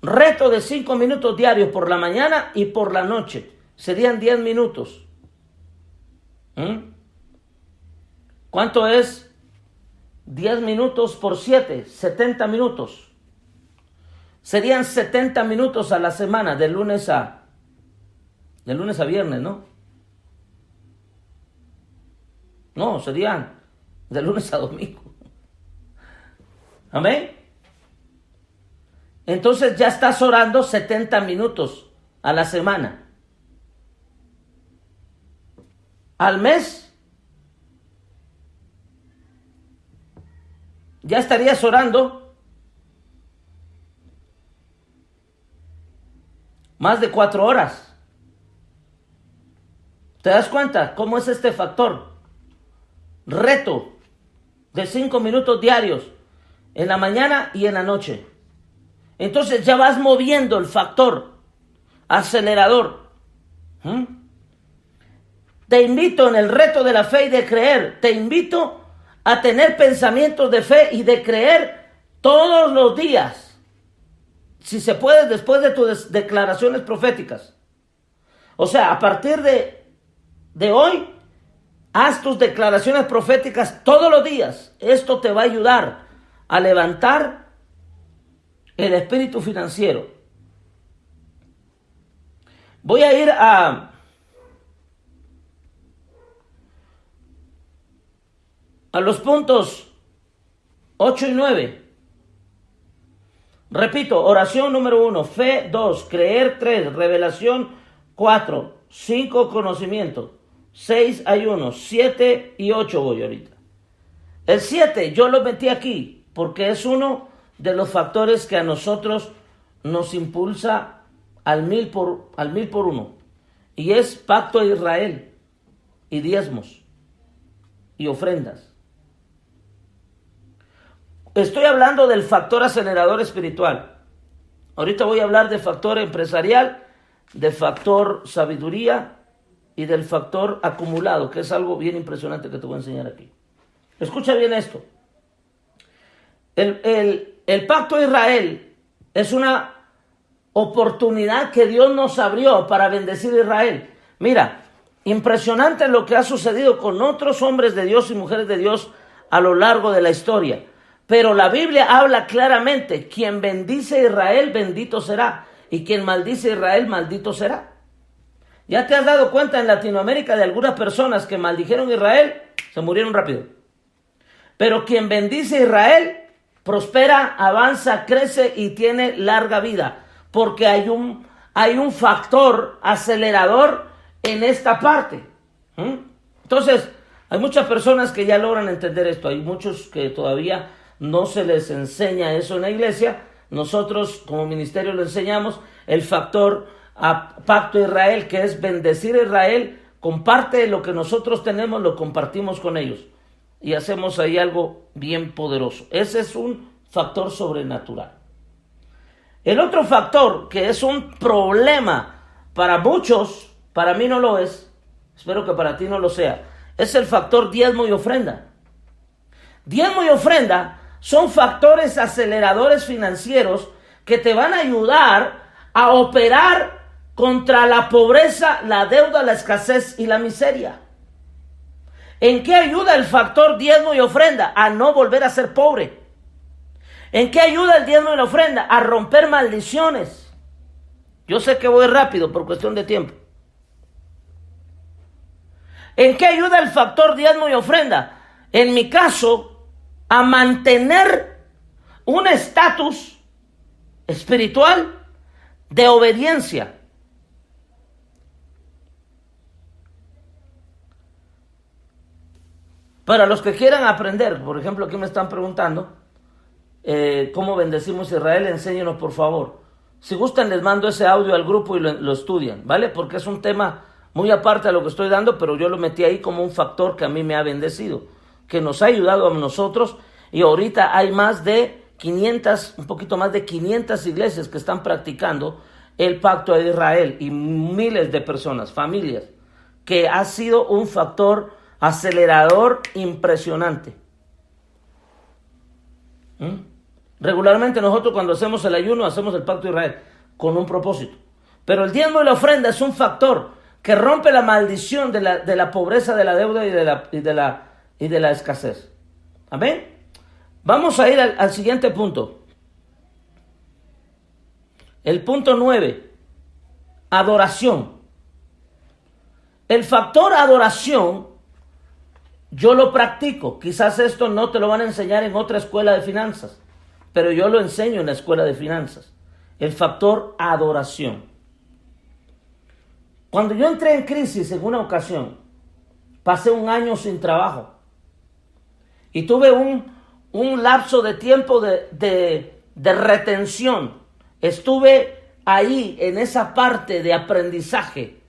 Reto de 5 minutos diarios por la mañana y por la noche. Serían 10 minutos. ¿Cuánto es 10 minutos por 7? 70 minutos. Serían 70 minutos a la semana, de lunes a viernes, ¿no? No, serían de lunes a domingo. Amén. entonces ya estás orando 70 minutos a la semana. Al mes, ya estarías orando más de 4 horas. ¿Te das cuenta cómo es este factor? Reto de 5 minutos diarios en la mañana y en la noche. Entonces ya vas moviendo el factor acelerador. Te invito en el reto de la fe y de creer. Te invito a tener pensamientos de fe y de creer todos los días. Si se puede, después de tus declaraciones proféticas. O sea, a partir de hoy, haz tus declaraciones proféticas todos los días. Esto te va a ayudar a levantar el espíritu financiero. Voy a ir a los puntos 8 y 9. Repito, oración número 1, fe 2, creer 3, revelación 4, 5, conocimiento, 6, ayuno, 7 y 8 voy ahorita. El 7 yo lo metí aquí porque es uno de los factores que a nosotros nos impulsa al mil por uno. Y es pacto de Israel y diezmos y ofrendas. Estoy hablando del factor acelerador espiritual. Ahorita voy a hablar del factor empresarial, del factor sabiduría y del factor acumulado, que es algo bien impresionante que te voy a enseñar aquí. Escucha bien esto. El pacto de Israel es una oportunidad que Dios nos abrió para bendecir a Israel. Mira, impresionante lo que ha sucedido con otros hombres de Dios y mujeres de Dios a lo largo de la historia. Pero la Biblia habla claramente, quien bendice a Israel, bendito será. Y quien maldice a Israel, maldito será. ¿Ya te has dado cuenta en Latinoamérica de algunas personas que maldijeron a Israel? Se murieron rápido. Pero quien bendice a Israel, prospera, avanza, crece y tiene larga vida. Porque hay un factor acelerador en esta parte. Entonces, hay muchas personas que ya logran entender esto. Hay muchos que todavía no se les enseña eso en la iglesia. Nosotros como ministerio lo enseñamos. El factor pacto de Israel, que es bendecir a Israel, con parte de lo que nosotros tenemos lo compartimos con ellos. Y hacemos ahí algo bien poderoso. Ese es un factor sobrenatural. El otro factor que es un problema para muchos, para mí no lo es, espero que para ti no lo sea, es el factor diezmo y ofrenda. Diezmo y ofrenda son factores aceleradores financieros que te van a ayudar a operar contra la pobreza, la deuda, la escasez y la miseria. ¿En qué ayuda el factor diezmo y ofrenda? A no volver a ser pobre. ¿En qué ayuda el diezmo y la ofrenda? A romper maldiciones. Yo sé que voy rápido por cuestión de tiempo. ¿En qué ayuda el factor diezmo y ofrenda? En mi caso, a mantener un estatus espiritual de obediencia. Para los que quieran aprender, por ejemplo, aquí me están preguntando cómo bendecimos a Israel, enséñenos por favor. Si gustan les mando ese audio al grupo y lo estudian, ¿vale? Porque es un tema muy aparte de lo que estoy dando, pero yo lo metí ahí como un factor que a mí me ha bendecido, que nos ha ayudado a nosotros, y ahorita hay más de 500, un poquito más de 500 iglesias que están practicando el pacto de Israel, y miles de personas, familias, que ha sido un factor acelerador impresionante. Regularmente nosotros cuando hacemos el ayuno hacemos el pacto de Israel con un propósito, pero el diezmo y la ofrenda es un factor que rompe la maldición de la pobreza, de la deuda y de la escasez. Amén. Vamos a ir al siguiente punto. El punto 9. Adoración. El factor adoración yo lo practico. Quizás esto no te lo van a enseñar en otra escuela de finanzas, pero yo lo enseño en la escuela de finanzas. el factor adoración. Cuando yo entré en crisis en una ocasión, pasé un año sin trabajo y tuve un lapso de tiempo de retención. Estuve ahí en esa parte de aprendizaje.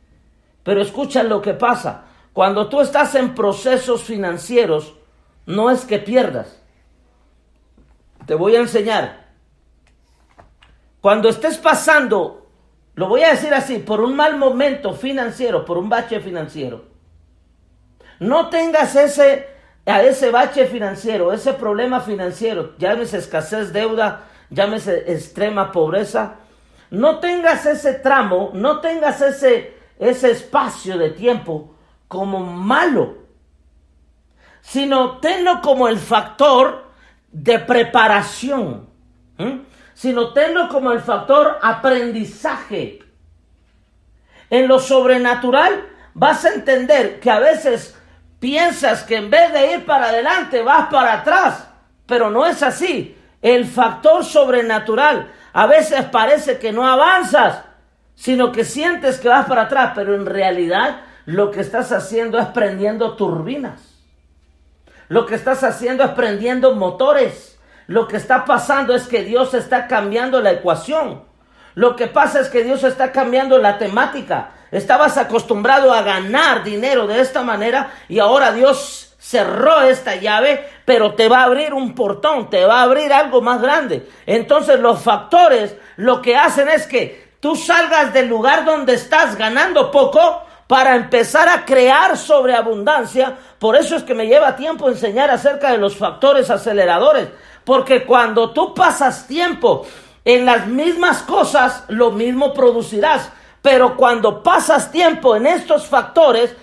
Pero escucha lo que pasa. Cuando tú estás en procesos financieros, no es que pierdas. Te voy a enseñar. Cuando estés pasando, lo voy a decir así, por un mal momento financiero, por un bache financiero, no tengas ese bache financiero, ese problema financiero, llámese escasez, deuda, llámese extrema pobreza, no tengas ese tramo, no tengas ese espacio de tiempo como malo, sino tenlo como el factor de preparación, sino tenlo como el factor aprendizaje. En lo sobrenatural vas a entender que a veces piensas que en vez de ir para adelante vas para atrás, pero no es así. El factor sobrenatural a veces parece que no avanzas, sino que sientes que vas para atrás, pero en realidad lo que estás haciendo es prendiendo turbinas. Lo que estás haciendo es prendiendo motores. Lo que está pasando es que Dios está cambiando la ecuación. Lo que pasa es que Dios está cambiando la temática. Estabas acostumbrado a ganar dinero de esta manera y ahora Dios cerró esta llave, pero te va a abrir un portón, te va a abrir algo más grande. Entonces los factores lo que hacen es que tú salgas del lugar donde estás ganando poco para empezar a crear sobreabundancia. Por eso es que me lleva tiempo enseñar acerca de los factores aceleradores, porque cuando tú pasas tiempo en las mismas cosas, lo mismo producirás. Pero cuando pasas tiempo en estos factores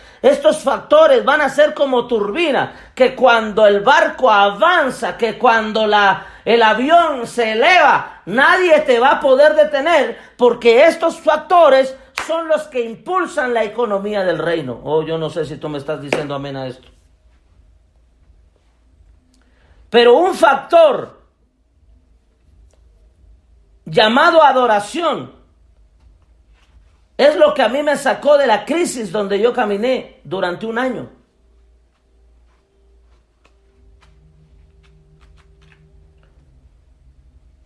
van a ser como turbina, que cuando el barco avanza, que cuando el avión se eleva, nadie te va a poder detener, porque estos factores son los que impulsan la economía del reino. Oh, yo no sé si tú me estás diciendo amén a esto. Pero un factor llamado adoración es lo que a mí me sacó de la crisis donde yo caminé durante un año.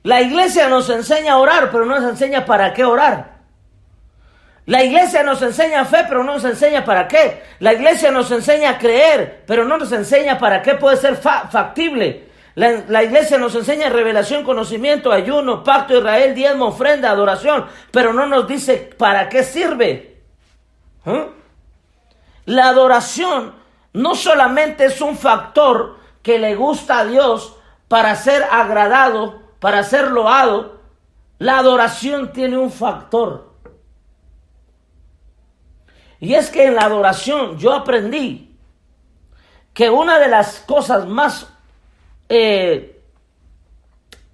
La iglesia nos enseña a orar, pero no nos enseña para qué orar. La iglesia nos enseña fe, pero no nos enseña para qué. La iglesia nos enseña a creer, pero no nos enseña para qué puede ser factible. La iglesia nos enseña revelación, conocimiento, ayuno, pacto de Israel, diezmo, ofrenda, adoración, pero no nos dice para qué sirve. La adoración no solamente es un factor que le gusta a Dios para ser agradado, para ser loado. La adoración tiene un factor. Y es que en la adoración yo aprendí que una de las cosas más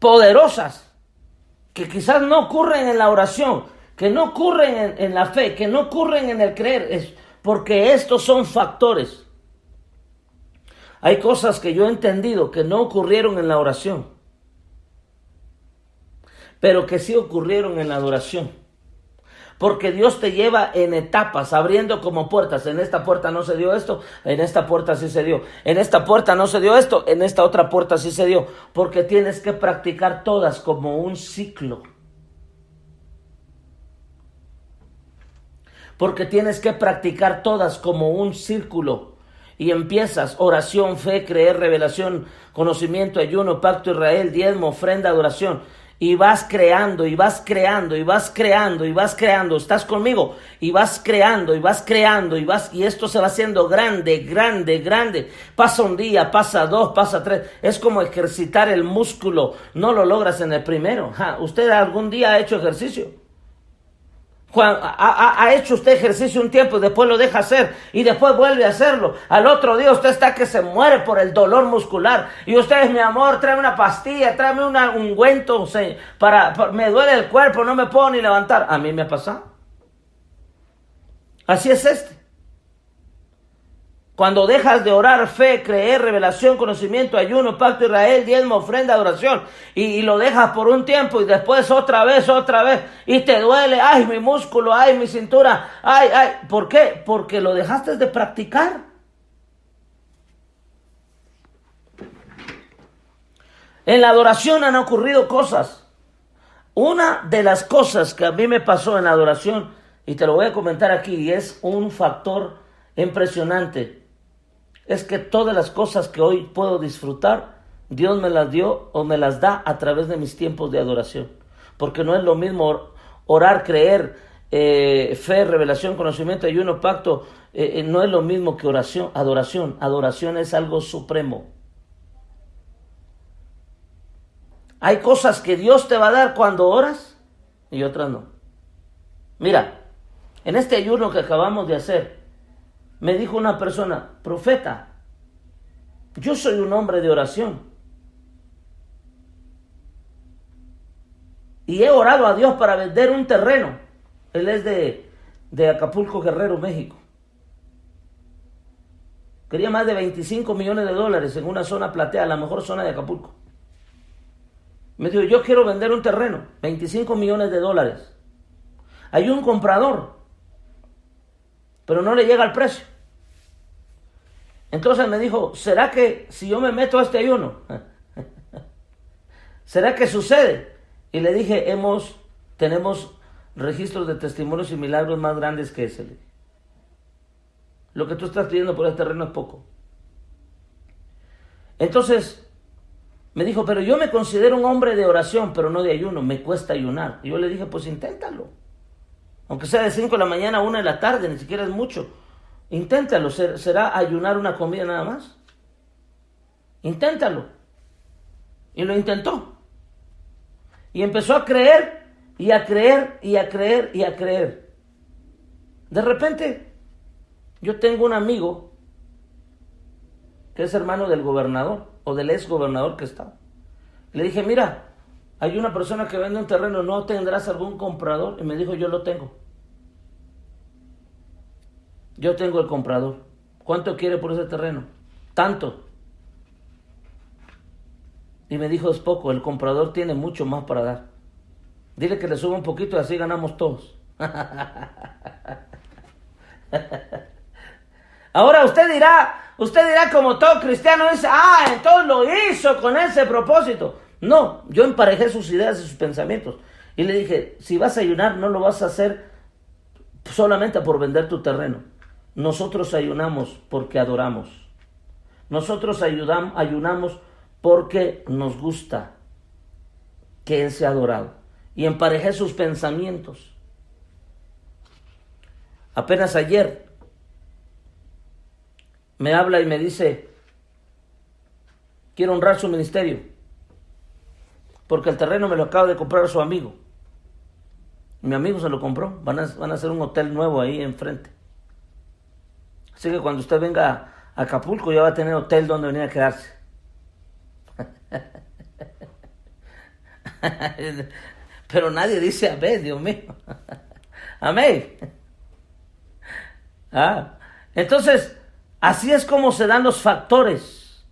poderosas que quizás no ocurren en la oración, que no ocurren en la fe, que no ocurren en el creer, es porque estos son factores. Hay cosas que yo he entendido que no ocurrieron en la oración, pero que sí ocurrieron en la adoración. Porque Dios te lleva en etapas, abriendo como puertas. En esta puerta no se dio esto, en esta puerta sí se dio. En esta puerta no se dio esto, en esta otra puerta sí se dio. Porque tienes que practicar todas como un ciclo. Porque tienes que practicar todas como un círculo. Y empiezas oración, fe, creer, revelación, conocimiento, ayuno, pacto, Israel, diezmo, ofrenda, adoración. Y vas creando, y vas creando, y vas creando, y vas creando. ¿Estás conmigo? Y vas creando, y vas creando, y esto se va haciendo grande, grande, grande. Pasa un día, pasa dos, pasa tres. Es como ejercitar el músculo. No lo logras en el primero. ¿Usted algún día ha hecho ejercicio? ¿Ha hecho usted ejercicio un tiempo y después lo deja hacer y después vuelve a hacerlo? Al otro día usted está que se muere por el dolor muscular y usted es, mi amor, tráeme una pastilla, tráeme un ungüento, me duele el cuerpo, no me puedo ni levantar. A mí me ha pasado. Así es este. Cuando dejas de orar, fe, creer, revelación, conocimiento, ayuno, pacto, Israel, diezmo, ofrenda, adoración, y lo dejas por un tiempo y después otra vez, y te duele, ay, mi músculo, ay, mi cintura, ay, ¿por qué? Porque lo dejaste de practicar. En la adoración han ocurrido cosas. Una de las cosas que a mí me pasó en la adoración, y te lo voy a comentar aquí, y es un factor impresionante, es que todas las cosas que hoy puedo disfrutar, Dios me las dio o me las da a través de mis tiempos de adoración. Porque no es lo mismo orar, creer, fe, revelación, conocimiento, ayuno, pacto, no es lo mismo que oración, adoración. Adoración es algo supremo. Hay cosas que Dios te va a dar cuando oras y otras no. Mira, en este ayuno que acabamos de hacer, me dijo una persona, profeta, yo soy un hombre de oración. Y he orado a Dios para vender un terreno. Él es de Acapulco, Guerrero, México. Quería más de 25 millones de dólares en una zona plateada, la mejor zona de Acapulco. Me dijo, yo quiero vender un terreno, 25 millones de dólares. Hay un comprador, pero no le llega el precio. Entonces me dijo, ¿será que si yo me meto a este ayuno, será que sucede? Y le dije, tenemos registros de testimonios y milagros más grandes que ese. Lo que tú estás pidiendo por este terreno es poco. Entonces me dijo, pero yo me considero un hombre de oración, pero no de ayuno, me cuesta ayunar. Y yo le dije, pues inténtalo. Aunque sea de 5 de la mañana a 1 de la tarde, ni siquiera es mucho. Inténtalo, ¿será ayunar una comida nada más? Inténtalo. Y lo intentó. Y empezó a creer, y a creer, y a creer, y a creer. De repente, yo tengo un amigo que es hermano del gobernador, o del ex gobernador que está. Le dije, mira, hay una persona que vende un terreno, ¿no tendrás algún comprador? Y me dijo, yo lo tengo. Yo tengo el comprador. ¿Cuánto quiere por ese terreno? Tanto. Y me dijo, es poco, el comprador tiene mucho más para dar. Dile que le suba un poquito y así ganamos todos. Ahora usted dirá como todo cristiano, dice, entonces lo hizo con ese propósito. No, yo emparejé sus ideas y sus pensamientos. Y le dije, si vas a ayunar, no lo vas a hacer solamente por vender tu terreno. Nosotros ayunamos porque adoramos. Nosotros ayunamos porque nos gusta que Él sea adorado. Y emparejé sus pensamientos. Apenas ayer me habla y me dice, quiero honrar su ministerio, porque el terreno me lo acaba de comprar su amigo. Mi amigo se lo compró, van a hacer un hotel nuevo ahí enfrente. Así que cuando usted venga a Acapulco ya va a tener hotel donde venir a quedarse. Pero nadie dice amén, Dios mío. Amén. Entonces, así es como se dan los factores.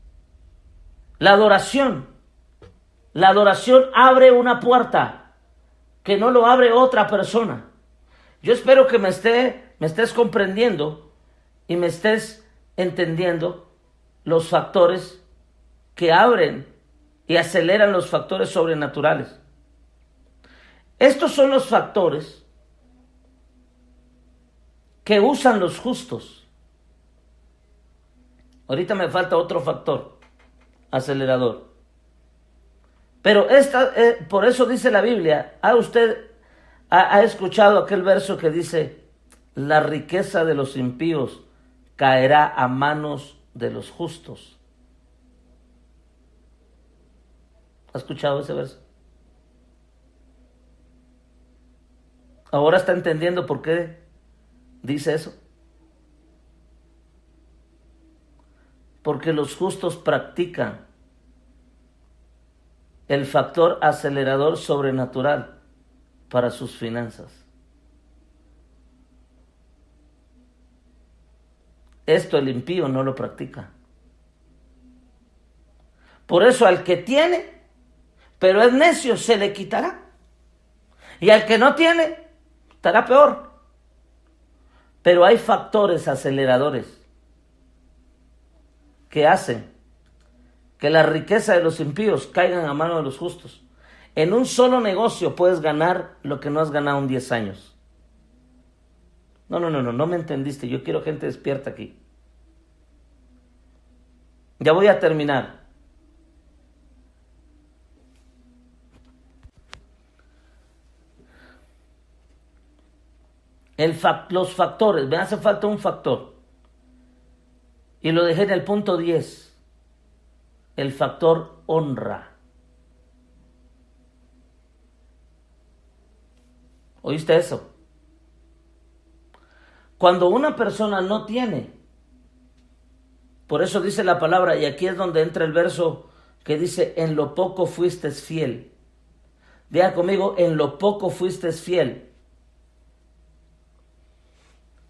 La adoración abre una puerta que no lo abre otra persona. Yo espero que me estés comprendiendo y me estés entendiendo los factores que abren y aceleran los factores sobrenaturales. Estos son los factores que usan los justos. Ahorita me falta otro factor acelerador. Pero por eso dice la Biblia, usted ha escuchado aquel verso que dice, la riqueza de los impíos caerá a manos de los justos. ¿Ha escuchado ese verso? ¿Ahora está entendiendo por qué dice eso? Porque los justos practican el factor acelerador sobrenatural para sus finanzas. Esto el impío no lo practica. Por eso al que tiene, pero es necio, se le quitará. Y al que no tiene, estará peor. Pero hay factores aceleradores que hacen que la riqueza de los impíos caigan a mano de los justos. En un solo negocio puedes ganar lo que no has ganado en 10 años. No me entendiste. Yo quiero gente despierta aquí. Ya voy a terminar. Los factores, me hace falta un factor. Y lo dejé en el punto 10. El factor honra. ¿Oíste eso? Cuando una persona no tiene, por eso dice la palabra, y aquí es donde entra el verso que dice, en lo poco fuiste fiel. Diga conmigo, en lo poco fuiste fiel.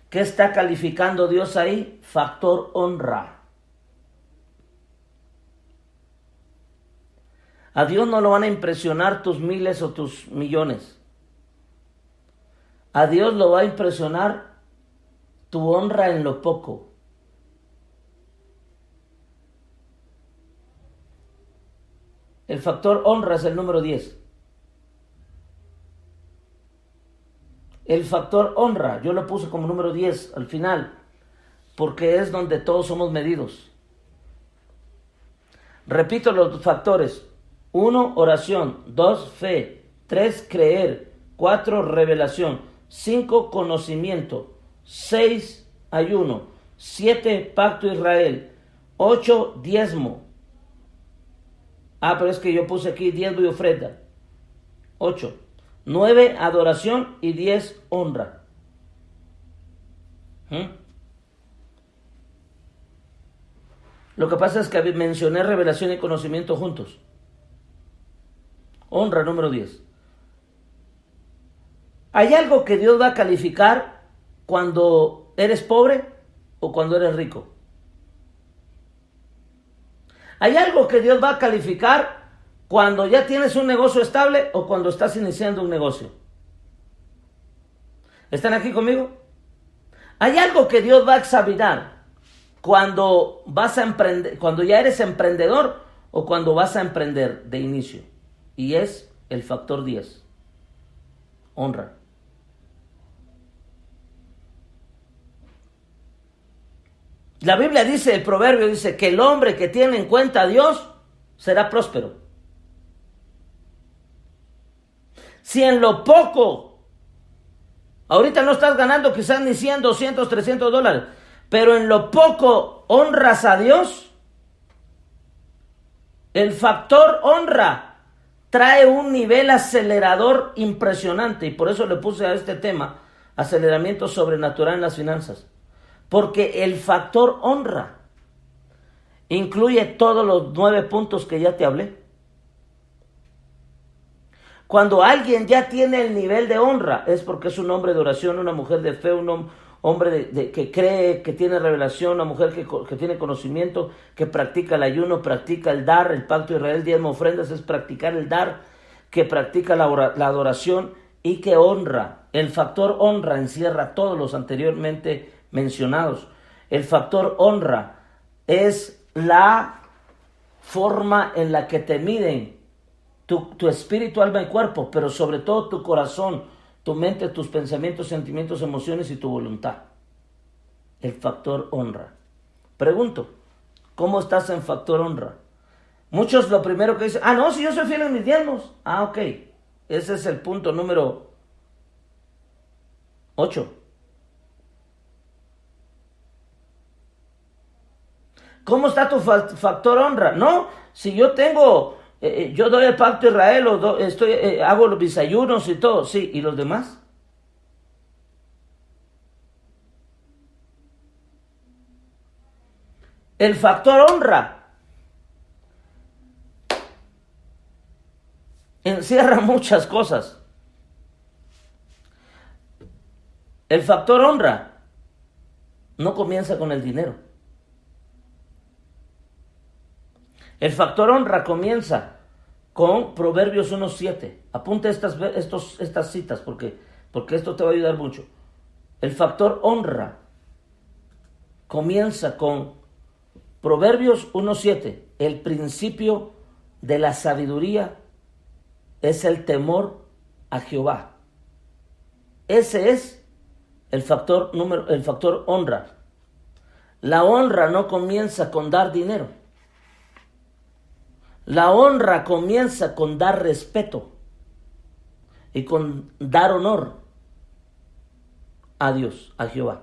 ¿Qué está calificando Dios ahí? Factor honra. A Dios no lo van a impresionar tus miles o tus millones. A Dios lo va a impresionar tu honra en lo poco. El factor honra es el número 10. El factor honra, yo lo puse como número 10 al final, porque es donde todos somos medidos. Repito los factores. 1, oración. 2, fe. 3, creer. 4, revelación. 5, conocimiento. 6, ayuno. 7, pacto Israel. 8, diezmo. Pero es que yo puse aquí diezmo y ofrenda. 8. 9, adoración y 10, honra. Lo que pasa es que mencioné revelación y conocimiento juntos. Honra número 10. ¿Hay algo que Dios va a calificar cuando eres pobre o cuando eres rico? ¿Hay algo que Dios va a calificar cuando ya tienes un negocio estable o cuando estás iniciando un negocio? ¿Están aquí conmigo? ¿Hay algo que Dios va a examinar cuando vas a emprender, cuando ya eres emprendedor o cuando vas a emprender de inicio? Y es el factor 10. Honra. La Biblia dice, el proverbio dice, que el hombre que tiene en cuenta a Dios será próspero. Si en lo poco, ahorita no estás ganando quizás ni 100, 200, 300 dólares, pero en lo poco honras a Dios, el factor honra trae un nivel acelerador impresionante, y por eso le puse a este tema aceleramiento sobrenatural en las finanzas, porque el factor honra incluye todos los 9 puntos que ya te hablé. Cuando alguien ya tiene el nivel de honra, es porque es un hombre de oración, una mujer de fe, un hombre que cree, que tiene revelación, una mujer que tiene conocimiento, que practica el ayuno, practica el dar, el pacto de Israel, diezmo, ofrendas, es practicar el dar, que practica la adoración y que honra. El factor honra encierra todos los anteriormente mencionados. El factor honra es la forma en la que te miden tu espíritu, alma y cuerpo, pero sobre todo tu corazón, tu mente, tus pensamientos, sentimientos, emociones y tu voluntad. El factor honra. Pregunto, ¿cómo estás en factor honra? Muchos lo primero que dicen, no, si yo soy fiel en mis diezmos. Ok, ese es el punto número 8. ¿Cómo está tu factor honra? No, si yo tengo, yo doy el pacto de Israel, hago los desayunos y todo, sí, ¿y los demás? El factor honra encierra muchas cosas. El factor honra no comienza con el dinero. El factor honra comienza con Proverbios 1:7. Apunta estas citas porque esto te va a ayudar mucho. El factor honra comienza con Proverbios 1:7. El principio de la sabiduría es el temor a Jehová. Ese es el factor honra. La honra no comienza con dar dinero. La honra comienza con dar respeto y con dar honor a Dios, a Jehová.